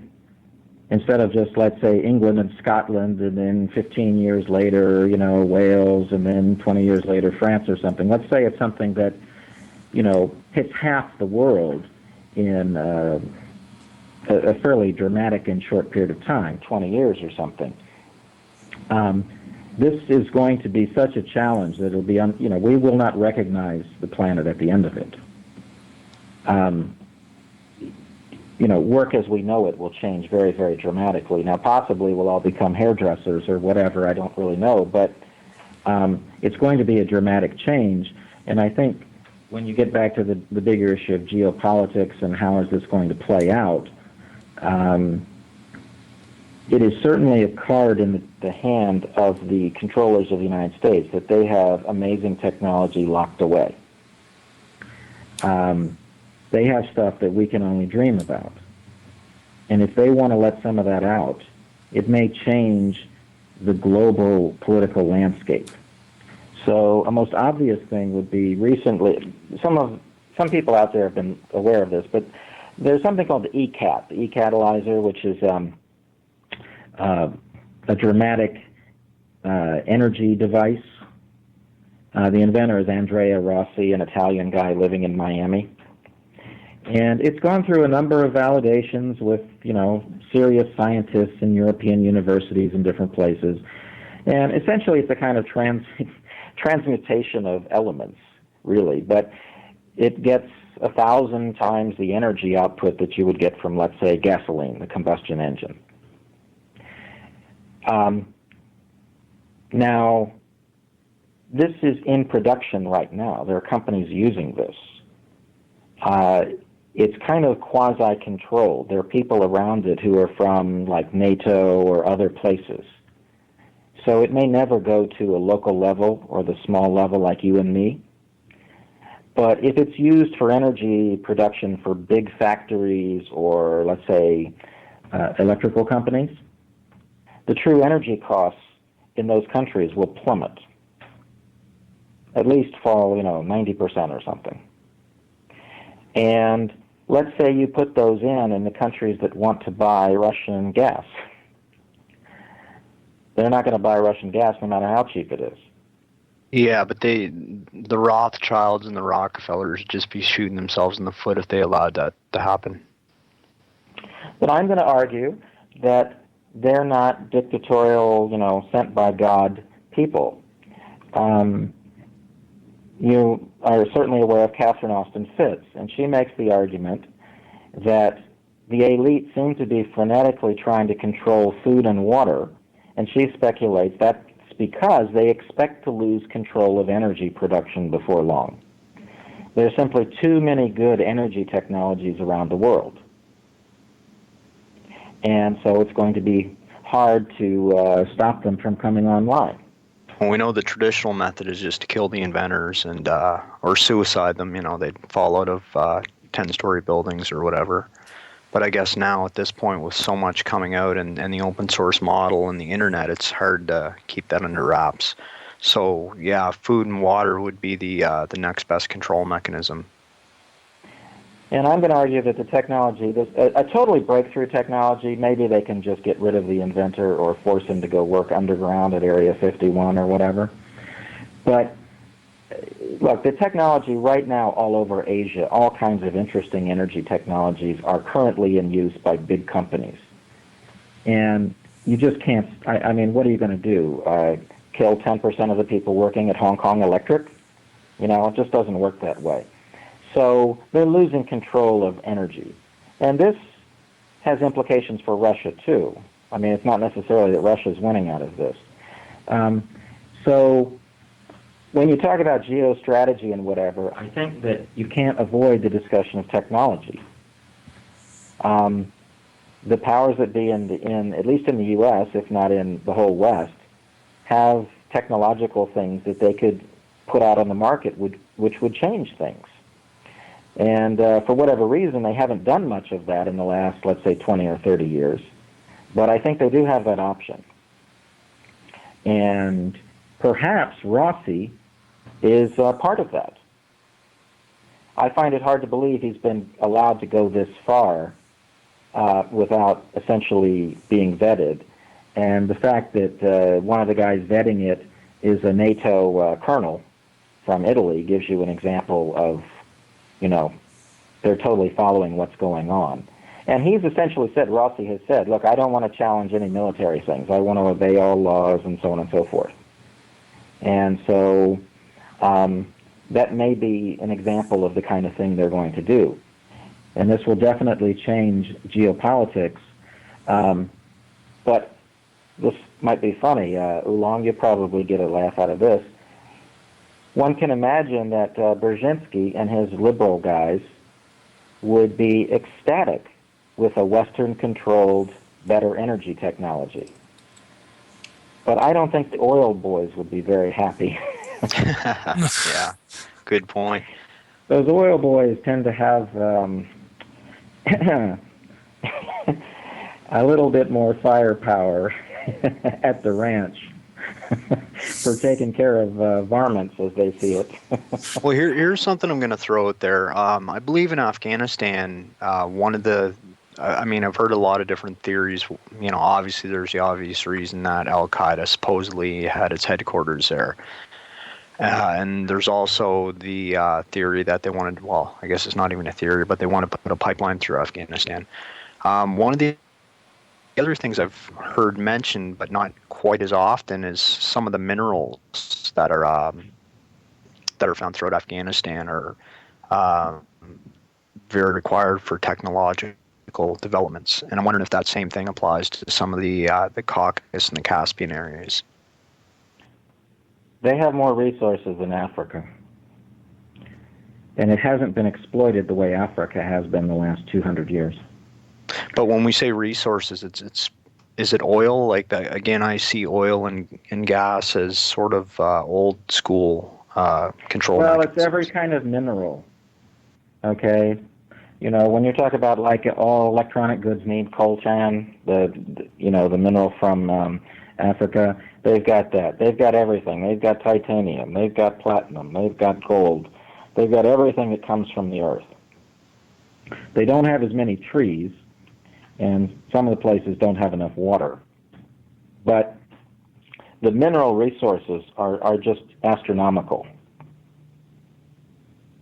Instead of just, let's say, England and Scotland, and then 15 years later, Wales, and then 20 years later, France or something. Let's say it's something that, hits half the world in a fairly dramatic and short period of time, 20 years or something. This is going to be such a challenge that it'll be, we will not recognize the planet at the end of it. Work as we know it will change very, very dramatically. Now, possibly we'll all become hairdressers or whatever, I don't really know, but it's going to be a dramatic change. And I think when you get back to the bigger issue of geopolitics and how is this going to play out, it is certainly a card in the hand of the controllers of the United States that they have amazing technology locked away. They have stuff that we can only dream about. And if they want to let some of that out, it may change the global political landscape. So a most obvious thing would be recently, some people out there have been aware of this, but there's something called the ECAT, the E-catalyzer, which is a dramatic energy device. The inventor is Andrea Rossi, an Italian guy living in Miami. And it's gone through a number of validations with, serious scientists in European universities and different places. And essentially it's a kind of transmutation of elements, really. But it gets 1,000 times the energy output that you would get from, let's say, gasoline, the combustion engine. Now, this is in production right now. There are companies using this. It's kind of quasi-controlled. There are people around it who are from, like, NATO or other places. So it may never go to a local level or the small level like you and me. But if it's used for energy production for big factories or, let's say, electrical companies, the true energy costs in those countries will plummet. At least fall, 90% or something. And let's say you put those in the countries that want to buy Russian gas. They're not going to buy Russian gas no matter how cheap it is. Yeah, but the Rothschilds and the Rockefellers just be shooting themselves in the foot if they allowed that to happen. But I'm going to argue that they're not dictatorial, sent by God people. You are certainly aware of Catherine Austin Fitts, and she makes the argument that the elite seem to be frenetically trying to control food and water, and she speculates that's because they expect to lose control of energy production before long. There are simply too many good energy technologies around the world. And so it's going to be hard to stop them from coming online. Well, we know the traditional method is just to kill the inventors and or suicide them. They'd fall out of 10-story buildings or whatever. But I guess now at this point, with so much coming out and the open source model and the internet, it's hard to keep that under wraps. So yeah, food and water would be the next best control mechanism. And I'm going to argue that the technology, a totally breakthrough technology, maybe they can just get rid of the inventor or force him to go work underground at Area 51 or whatever. But look, the technology right now all over Asia, all kinds of interesting energy technologies are currently in use by big companies. And you just can't, I mean, what are you going to do? Kill 10% of the people working at Hong Kong Electric? It just doesn't work that way. So they're losing control of energy. And this has implications for Russia, too. I mean, it's not necessarily that Russia's winning out of this. So when you talk about geostrategy and whatever, I think that you can't avoid the discussion of technology. The powers that be at least in the U.S., if not in the whole West, have technological things that they could put out on the market which would change things. And for whatever reason, they haven't done much of that in the last, let's say, 20 or 30 years. But I think they do have that option. And perhaps Rossi is part of that. I find it hard to believe he's been allowed to go this far without essentially being vetted. And the fact that one of the guys vetting it is a NATO colonel from Italy gives you an example of, they're totally following what's going on. And he's essentially said, Rossi has said, look, I don't want to challenge any military things. I want to obey all laws and so on and so forth. And so that may be an example of the kind of thing they're going to do. And this will definitely change geopolitics. But this might be funny. Oolong, you probably get a laugh out of this. One can imagine that Brzezinski and his liberal guys would be ecstatic with a Western-controlled, better energy technology. But I don't think the oil boys would be very happy. Yeah, good point. Those oil boys tend to have a little bit more firepower at the ranch for taking care of varmints as they see it. Well, here's something I'm going to throw out there. I believe in Afghanistan, one of the, I've heard a lot of different theories. Obviously there's the obvious reason that Al-Qaeda supposedly had its headquarters there. And there's also the theory that they wanted, well, I guess it's not even a theory, but they want to put a pipeline through Afghanistan. One of the other things I've heard mentioned, but not quite as often, is some of the minerals that are found throughout Afghanistan are very required for technological developments. And I'm wondering if that same thing applies to some of the Caucasus and the Caspian areas. They have more resources than Africa. And it hasn't been exploited the way Africa has been the last 200 years. But when we say resources, is it oil? Like, again, I see oil and gas as sort of old school control. Well, it's every kind of mineral. Okay, when you talk about like all electronic goods need coltan, the mineral from Africa, they've got that. They've got everything. They've got titanium. They've got platinum. They've got gold. They've got everything that comes from the earth. They don't have as many trees, and some of the places don't have enough water. But the mineral resources are just astronomical.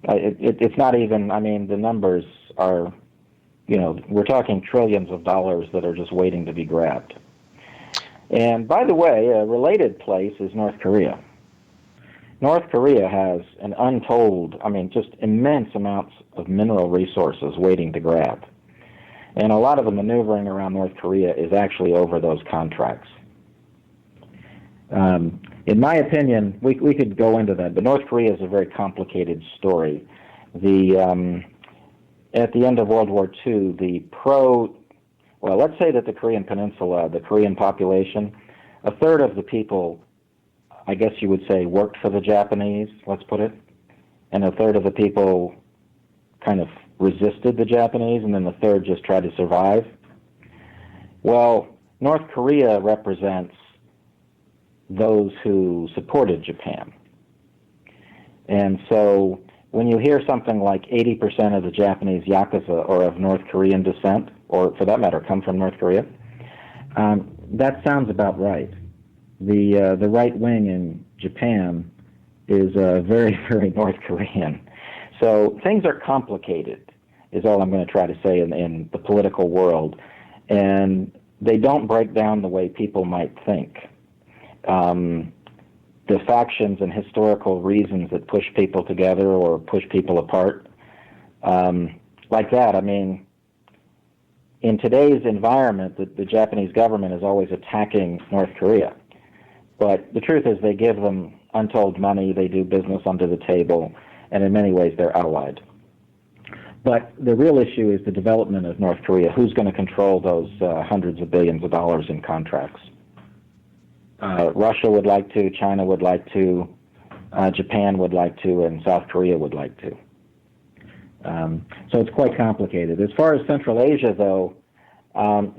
It's not even, I mean, the numbers are, we're talking trillions of dollars that are just waiting to be grabbed. And by the way, a related place is North Korea. North Korea has an untold, just immense amounts of mineral resources waiting to grab. And a lot of the maneuvering around North Korea is actually over those contracts. In my opinion, we could go into that, but North Korea is a very complicated story. At the end of World War II, let's say that the Korean Peninsula, the Korean population, a third of the people, I guess you would say, worked for the Japanese, let's put it, and a third of the people kind of resisted the Japanese, and then the third just tried to survive. Well, North Korea represents those who supported Japan. And so when you hear something like 80% of the Japanese Yakuza are of North Korean descent, or for that matter, come from North Korea, that sounds about right. The right wing in Japan is very, very North Korean. So things are complicated, is all I'm going to try to say in the political world. And they don't break down the way people might think. The factions and historical reasons that push people together or push people apart, like that, in today's environment, the Japanese government is always attacking North Korea. But the truth is they give them untold money, they do business under the table, and in many ways they're allied. But the real issue is the development of North Korea. Who's going to control those hundreds of billions of dollars in contracts? Russia would like to, China would like to, Japan would like to, and South Korea would like to. So it's quite complicated. As far as Central Asia, though,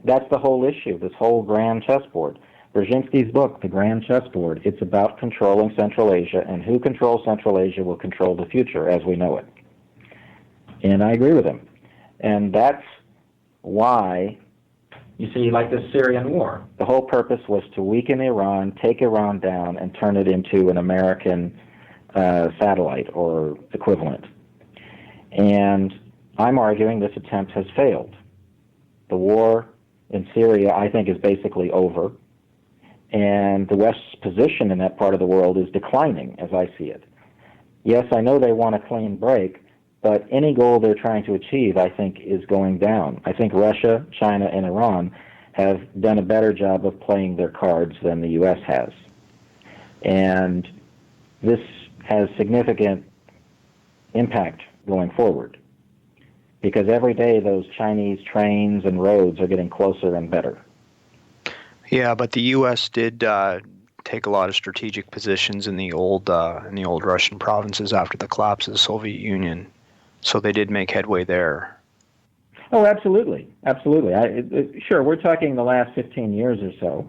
that's the whole issue, this whole grand chessboard. Brzezinski's book, The Grand Chessboard, it's about controlling Central Asia, and who controls Central Asia will control the future as we know it. And I agree with him. And that's why, you see, like the Syrian war, the whole purpose was to weaken Iran, take Iran down, and turn it into an American satellite or equivalent. And I'm arguing this attempt has failed. The war in Syria, I think, is basically over. And the West's position in that part of the world is declining, as I see it. Yes, I know they want a clean break, but any goal they're trying to achieve, I think, is going down. I think Russia, China, and Iran have done a better job of playing their cards than the U.S. has. And this has significant impact going forward, because every day those Chinese trains and roads are getting closer and better. Yeah, but the U.S. did take a lot of strategic positions in the old Russian provinces after the collapse of the Soviet Union, so they did make headway there. Oh, absolutely, absolutely. Sure, we're talking the last 15 years or so,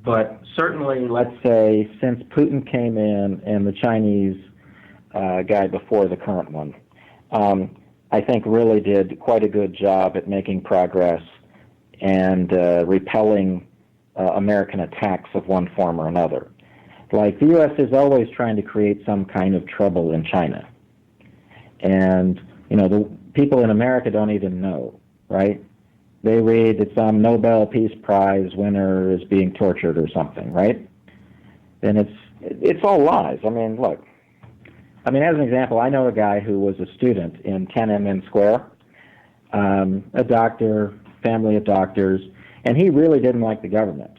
but certainly, let's say, since Putin came in and the Chinese guy before the current one, I think really did quite a good job at making progress and repelling American attacks of one form or another. Like, the U.S. is always trying to create some kind of trouble in China. And, the people in America don't even know, right? They read that some Nobel Peace Prize winner is being tortured or something, right? And it's all lies. Look. As an example, I know a guy who was a student in Tiananmen Square, a doctor, family of doctors, and he really didn't like the government.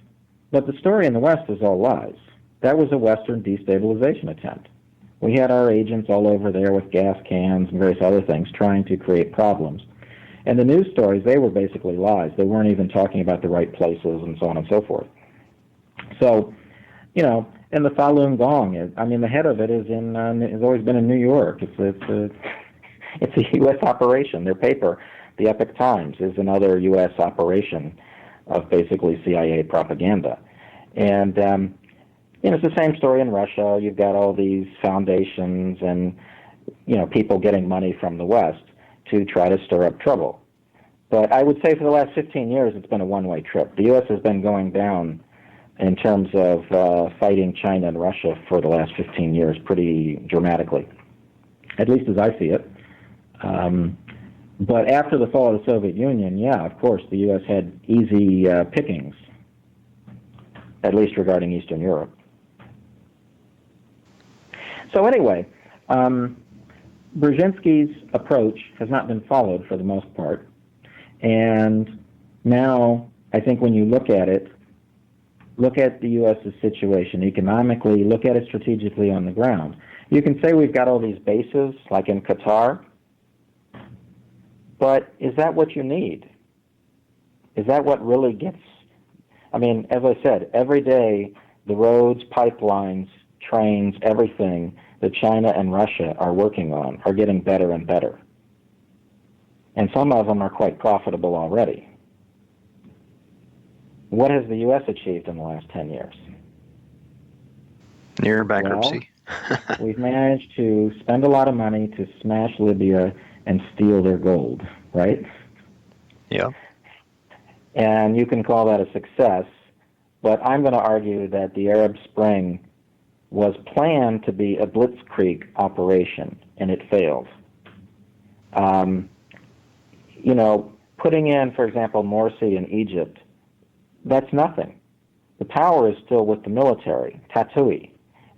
But the story in the West is all lies. That was a Western destabilization attempt. We had our agents all over there with gas cans and various other things trying to create problems. And the news stories, they were basically lies. They weren't even talking about the right places and so on and so forth. So, and the Falun Gong, the head of it is has always been in New York. It's a U.S. operation. Their paper, the Epoch Times, is another U.S. operation of basically CIA propaganda. And, it's the same story in Russia. You've got all these foundations and, people getting money from the West to try to stir up trouble. But I would say for the last 15 years, it's been a one-way trip. The U.S. has been going down in terms of fighting China and Russia for the last 15 years pretty dramatically, at least as I see it. But after the fall of the Soviet Union, yeah, of course, the U.S. had easy pickings, at least regarding Eastern Europe. So anyway, Brzezinski's approach has not been followed for the most part. And now, I think when you look at it, look at the U.S.'s situation economically, look at it strategically on the ground. You can say we've got all these bases, like in Qatar, but is that what you need? Is that what really gets... I mean, as I said, every day the roads, pipelines, trains, everything that China and Russia are working on are getting better and better. And some of them are quite profitable already. What has the U.S. achieved in the last 10 years? Near bankruptcy. Well, we've managed to spend a lot of money to smash Libya and steal their gold, right? Yeah. And you can call that a success, but I'm going to argue that the Arab Spring was planned to be a blitzkrieg operation, and it failed. You know, putting in, for example, Morsi in Egypt, that's nothing. The power is still with the military, Tatoui.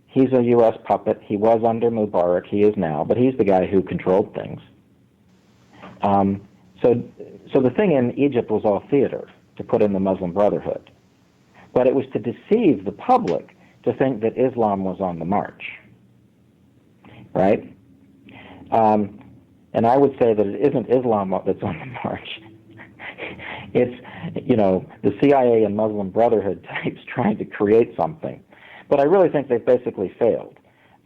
He's a U.S. puppet. He was under Mubarak. He is now, but he's the guy who controlled things. So the thing in Egypt was all theater, to put in the Muslim Brotherhood. But it was to deceive the public to think that Islam was on the march, right? And I would say that it isn't Islam that's on the march. It's, you know, the CIA and Muslim Brotherhood types trying to create something. But I really think they've basically failed.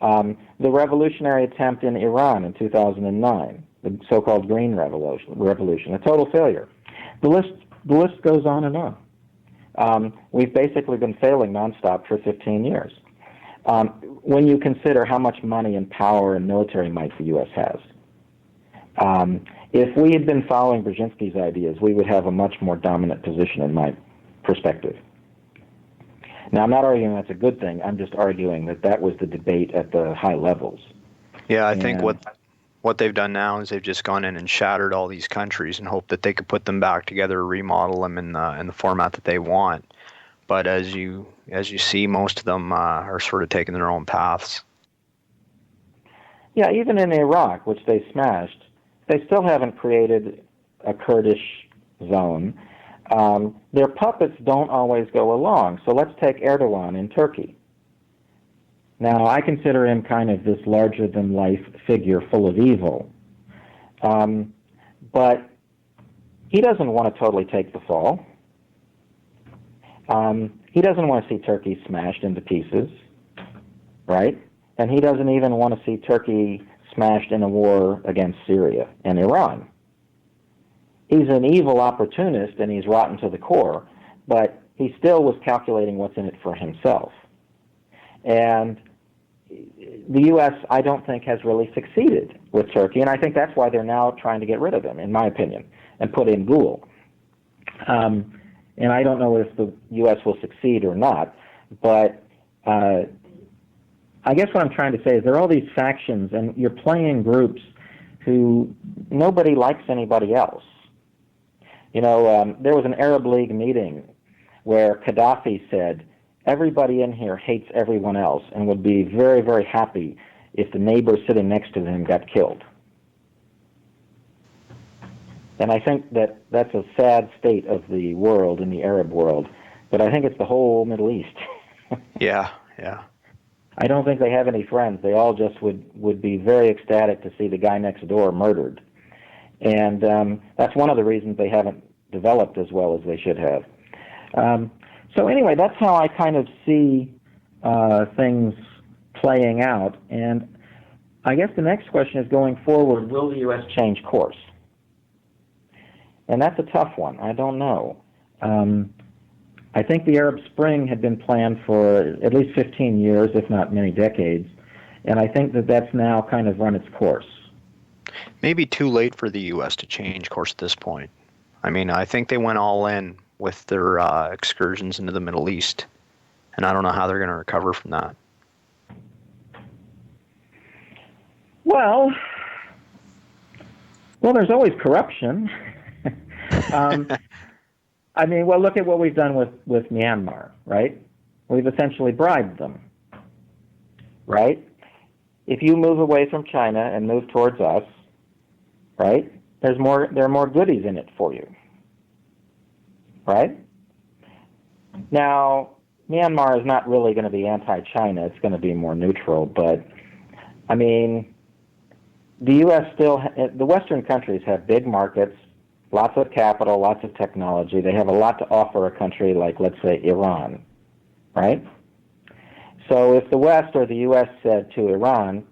The revolutionary attempt in Iran in 2009, the so-called Green Revolution, a total failure. The list goes on and on. We've basically been failing nonstop for 15 years. When you consider how much money and power and military might the U.S. has. If we had been following Brzezinski's ideas, we would have a much more dominant position in my perspective. Now, I'm not arguing that's a good thing. I'm just arguing that that was the debate at the high levels. Yeah, I think what they've done now is they've just gone in and shattered all these countries and hoped that they could put them back together, remodel them in the format that they want. But as you see, most of them are sort of taking their own paths. Yeah, even in Iraq, which they smashed, they still haven't created a Kurdish zone. Their puppets don't always go along. So let's take Erdogan in Turkey. Now, I consider him kind of this larger-than-life figure full of evil. But he doesn't want to totally take the fall. He doesn't want to see Turkey smashed into pieces, right? And he doesn't even want to see Turkey smashed in a war against Syria and Iran. He's an evil opportunist, and he's rotten to the core, but he still was calculating what's in it for himself. And the U.S., I don't think, has really succeeded with Turkey, and I think that's why they're now trying to get rid of him, in my opinion, and put in Gül. And I don't know if the U.S. will succeed or not, but I guess what I'm trying to say is there are all these factions, and you're playing groups who nobody likes anybody else. You know, there was an Arab League meeting where Gaddafi said, everybody in here hates everyone else and would be very, very happy if the neighbor sitting next to them got killed. And I think that that's a sad state of the world, in the Arab world, but I think it's the whole Middle East. Yeah. I don't think they have any friends. They all just would be very ecstatic to see the guy next door murdered. And that's one of the reasons they haven't developed as well as they should have. So anyway, that's how I kind of see things playing out. And I guess the next question is, going forward, will the U.S. change course? And that's a tough one. I don't know. I think the Arab Spring had been planned for at least 15 years, if not many decades. And I think that that's now kind of run its course. Maybe too late for the U.S. to change course at this point. I mean, I think they went all in with their excursions into the Middle East. and I don't know how they're going to recover from that. Well, there's always corruption. I mean, well, look at what we've done with Myanmar, right? We've essentially bribed them, right? If you move away from China and move towards us, right, there are more goodies in it for you, right? Now, Myanmar is not really going to be anti-China. It's going to be more neutral, but, I mean, the U.S. the Western countries have big markets, lots of capital, lots of technology. They have a lot to offer a country like, let's say, Iran, right? So if the West or the U.S. said to Iran,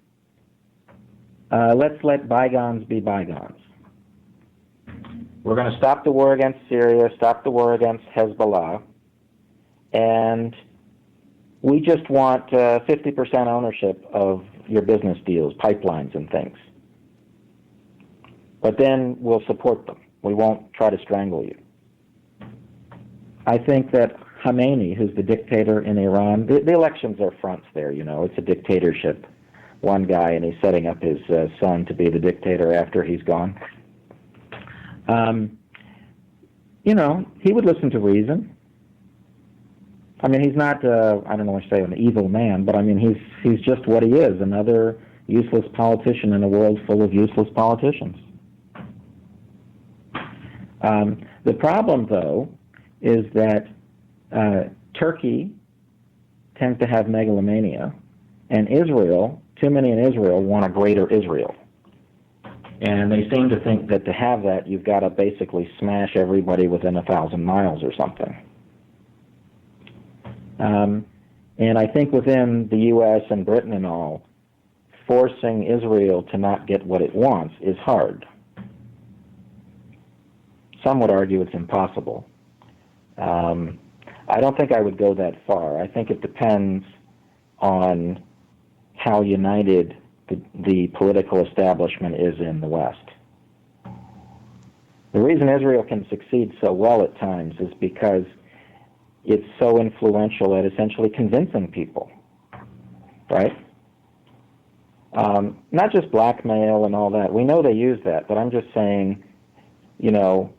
let's let bygones be bygones. We're going to stop the war against Syria, stop the war against Hezbollah, and we just want 50% ownership of your business deals, pipelines and things. But then we'll support them. We won't try to strangle you. I think that Khamenei, who's the dictator in Iran, the elections are fronts there, you know. It's a dictatorship. One guy, and he's setting up his son to be the dictator after he's gone. You know, he would listen to reason. I mean, he's not, I don't know what to say, an evil man, but I mean, he's just what he is, another useless politician in a world full of useless politicians. The problem, though, is that Turkey tends to have megalomania, and Israel, too many in Israel, want a greater Israel. And they seem to think that to have that, you've got to basically smash everybody within 1,000 miles or something. And I think within the U.S. and Britain and all, forcing Israel to not get what it wants is hard. Some would argue it's impossible. I don't think I would go that far. I think it depends on how united the political establishment is in the West. The reason Israel can succeed so well at times is because it's so influential at essentially convincing people, right? Not just blackmail and all that. We know they use that, but I'm just saying, you know,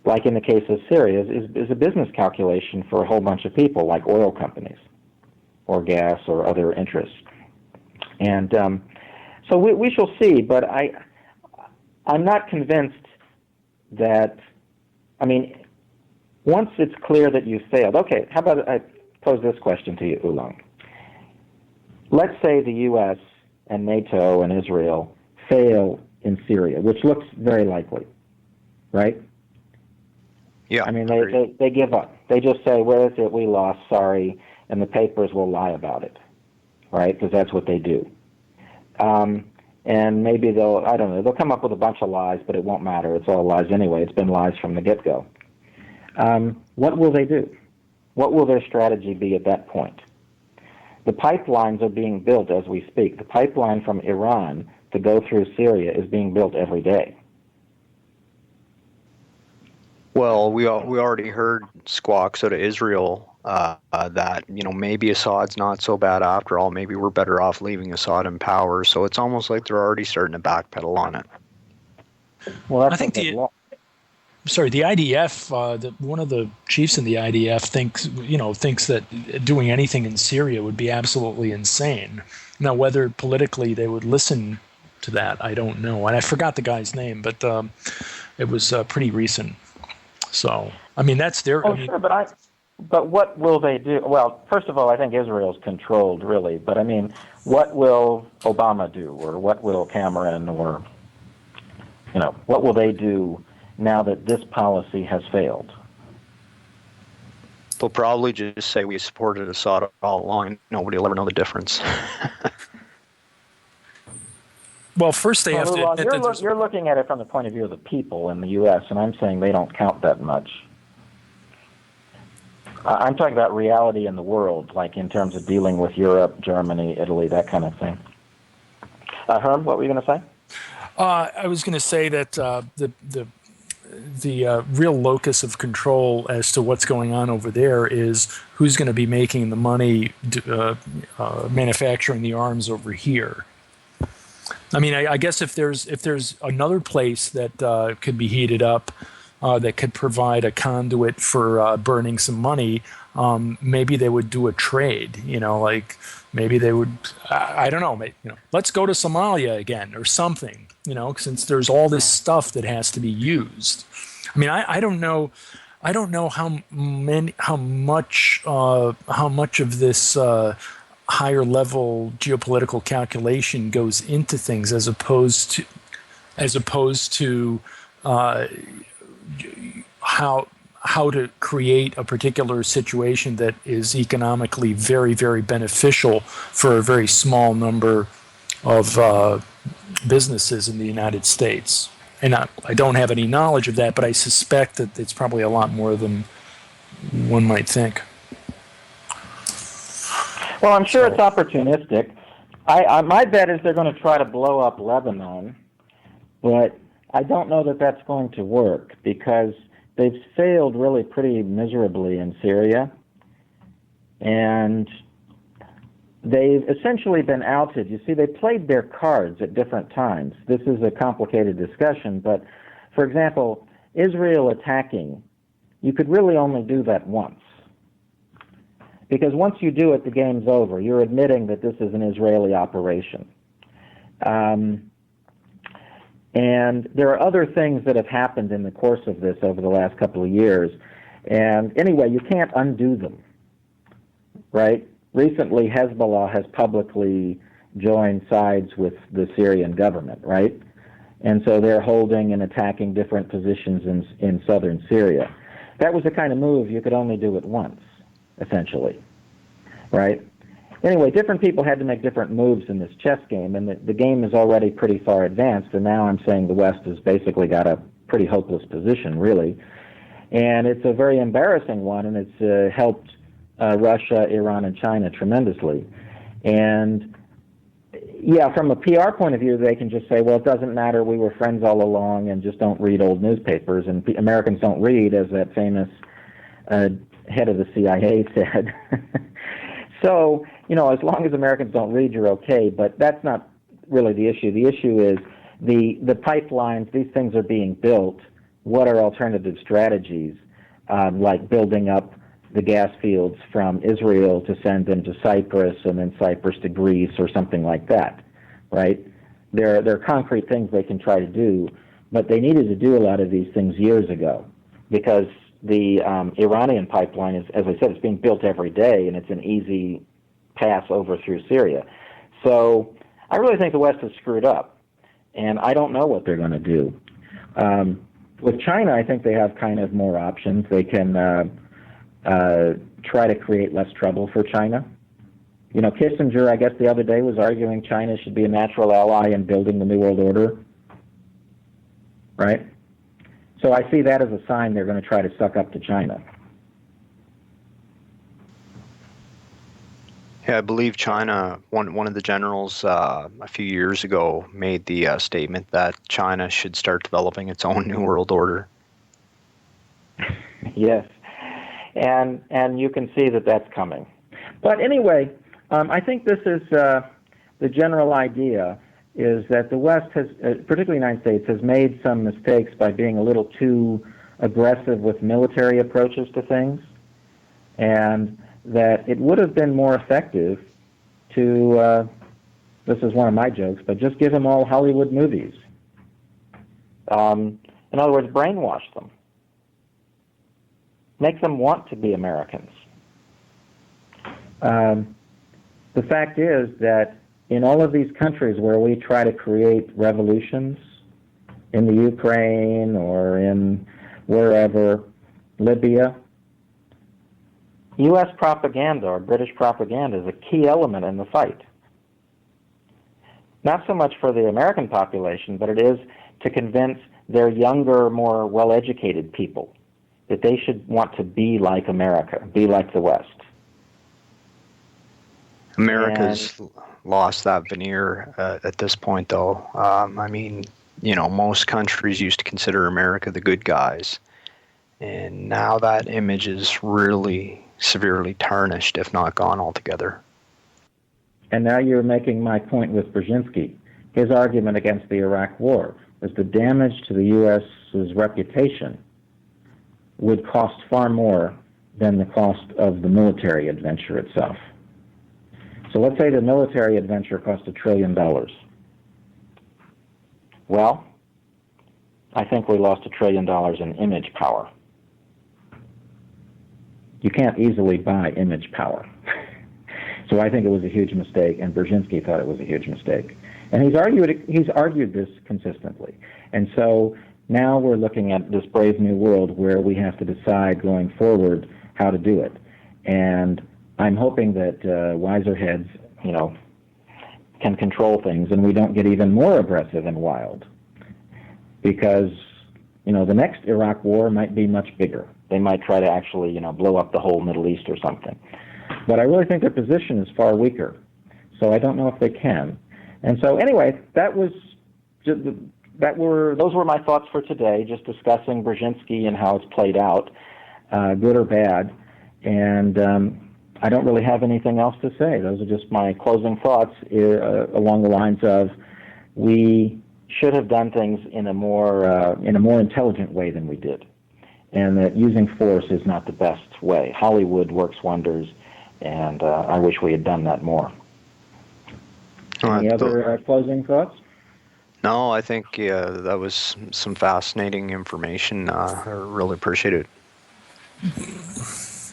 like in the case of Syria, is a business calculation for a whole bunch of people, like oil companies or gas or other interests. And so we shall see, but I'm not convinced that, I mean, once it's clear that you failed, okay, how about I pose this question to you, Oolong. Let's say the U.S. and NATO and Israel fail in Syria, which looks very likely, right? Yeah. I mean, they give up. They just say, where is it? We lost, sorry, and the papers will lie about it, right? Because that's what they do. And maybe they'll come up with a bunch of lies, but it won't matter. It's all lies anyway. It's been lies from the get-go. What will they do? What will their strategy be at that point? The pipelines are being built as we speak. The pipeline from Iran to go through Syria is being built every day. Well, we already heard squawks out of Israel that, you know, maybe Assad's not so bad after all. Maybe we're better off leaving Assad in power. So it's almost like they're already starting to backpedal on it. Well, that's I think the IDF, one of the chiefs in the IDF thinks that doing anything in Syria would be absolutely insane. Now, whether politically they would listen to that, I don't know. And I forgot the guy's name, but it was pretty recent. So, I mean, that's their... Oh, sure, but what will they do? Well, first of all, I think Israel's controlled, really. But, I mean, what will Obama do? Or what will Cameron? Or, you know, what will they do now that this policy has failed? They'll probably just say we supported Assad all along. Nobody will ever know the difference. Well, first they have to admit that you're looking at it from the point of view of the people in the U.S., and I'm saying they don't count that much. I'm talking about reality in the world, like in terms of dealing with Europe, Germany, Italy, that kind of thing. Herm, what were you going to say? I was going to say that real locus of control as to what's going on over there is who's going to be making the money manufacturing the arms over here. I mean, I guess if there's another place that could be heated up that could provide a conduit for burning some money, maybe they would do a trade. Like maybe they would. I don't know. Let's go to Somalia again or something. Since there's all this stuff that has to be used. I mean, I don't know. I don't know how much of this higher level geopolitical calculation goes into things as opposed to how to create a particular situation that is economically very, very beneficial for a very small number of businesses in the United States. And I don't have any knowledge of that, but I suspect that it's probably a lot more than one might think. Well, I'm sure it's opportunistic. My bet is they're going to try to blow up Lebanon, but I don't know that that's going to work because they've failed really pretty miserably in Syria, and they've essentially been outed. You see, they played their cards at different times. This is a complicated discussion, but for example, Israel attacking, you could really only do that once. Because once you do it, the game's over. You're admitting that this is an Israeli operation. And there are other things that have happened in the course of this over the last couple of years. And anyway, you can't undo them, right? Recently, Hezbollah has publicly joined sides with the Syrian government, right? And so they're holding and attacking different positions in southern Syria. That was the kind of move you could only do it once, essentially, right? Anyway, different people had to make different moves in this chess game, and the game is already pretty far advanced, and now I'm saying the West has basically got a pretty hopeless position, really. And it's a very embarrassing one, and it's helped Russia, Iran, and China tremendously. And yeah, from a PR point of view, they can just say, well, it doesn't matter, we were friends all along, and just don't read old newspapers. And Americans don't read, as that famous head of the CIA said. So, as long as Americans don't read, you're okay, but that's not really the issue. The issue is the pipelines, these things are being built. What are alternative strategies, like building up the gas fields from Israel to send them to Cyprus and then Cyprus to Greece or something like that, right? There are concrete things they can try to do, but they needed to do a lot of these things years ago because the Iranian pipeline is, as I said, it's being built every day and it's an easy pass over through Syria. So I really think the West has screwed up, and I don't know what they're going to do. With China, I think they have kind of more options. They can try to create less trouble for China. Kissinger, I guess the other day, was arguing China should be a natural ally in building the New World Order, right? So I see that as a sign they're going to try to suck up to China. Yeah, I believe China, one of the generals a few years ago made the statement that China should start developing its own New World Order. Yes, and you can see that that's coming. But anyway, I think this is the general idea is that the West has, particularly the United States, has made some mistakes by being a little too aggressive with military approaches to things, and that it would have been more effective to, this is one of my jokes, but just give them all Hollywood movies. In other words, brainwash them. Make them want to be Americans. The fact is that in all of these countries where we try to create revolutions, in the Ukraine or in wherever, Libya, U.S. propaganda or British propaganda is a key element in the fight. Not so much for the American population, but it is to convince their younger, more well-educated people that they should want to be like America, be like the West. America's lost that veneer at this point, though. I mean, most countries used to consider America the good guys. And now that image is really severely tarnished, if not gone altogether. And now you're making my point with Brzezinski. His argument against the Iraq War was the damage to the U.S.'s reputation would cost far more than the cost of the military adventure itself. So let's say the military adventure cost $1 trillion. Well, I think we lost $1 trillion in image power. You can't easily buy image power. So I think it was a huge mistake, and Brzezinski thought it was a huge mistake. And he's argued this consistently. And so now we're looking at this brave new world where we have to decide going forward how to do it. And I'm hoping that wiser heads, can control things and we don't get even more aggressive and wild. Because, the next Iraq war might be much bigger. They might try to actually, blow up the whole Middle East or something. But I really think their position is far weaker. So I don't know if they can. And so anyway, those were my thoughts for today, just discussing Brzezinski and how it's played out, good or bad. And I don't really have anything else to say. Those are just my closing thoughts along the lines of we should have done things in a more intelligent way than we did, and that using force is not the best way. Hollywood works wonders, and I wish we had done that more. Any other closing thoughts? No, I think that was some fascinating information. I really appreciate it.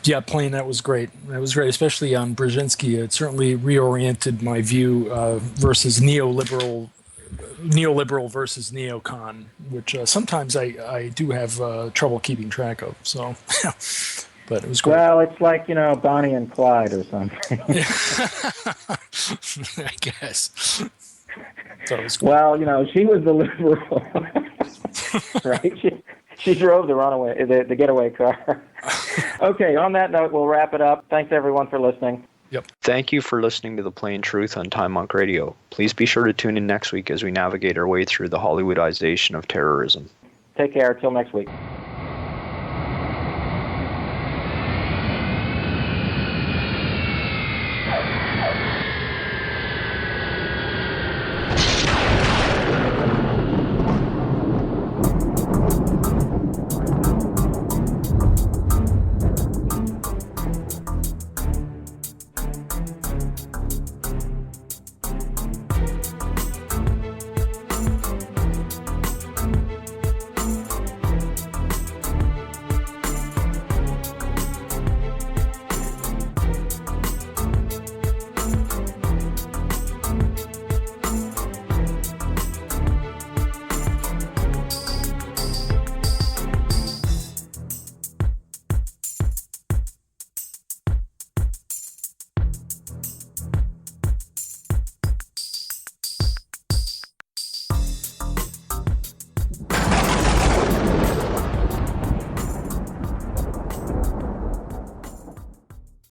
Yeah, Plain, that was great. That was great, especially on Brzezinski. It certainly reoriented my view versus neoliberal versus neocon, which sometimes I do have trouble keeping track of. So, but it was great. Well, it's like, Bonnie and Clyde or something. I guess. So it was cool. Well, she was the liberal, right? She drove the getaway car. Okay, on that note, we'll wrap it up. Thanks, everyone, for listening. Yep. Thank you for listening to The Plain Truth on Time Monk Radio. Please be sure to tune in next week as we navigate our way through the Hollywoodization of terrorism. Take care. Till next week.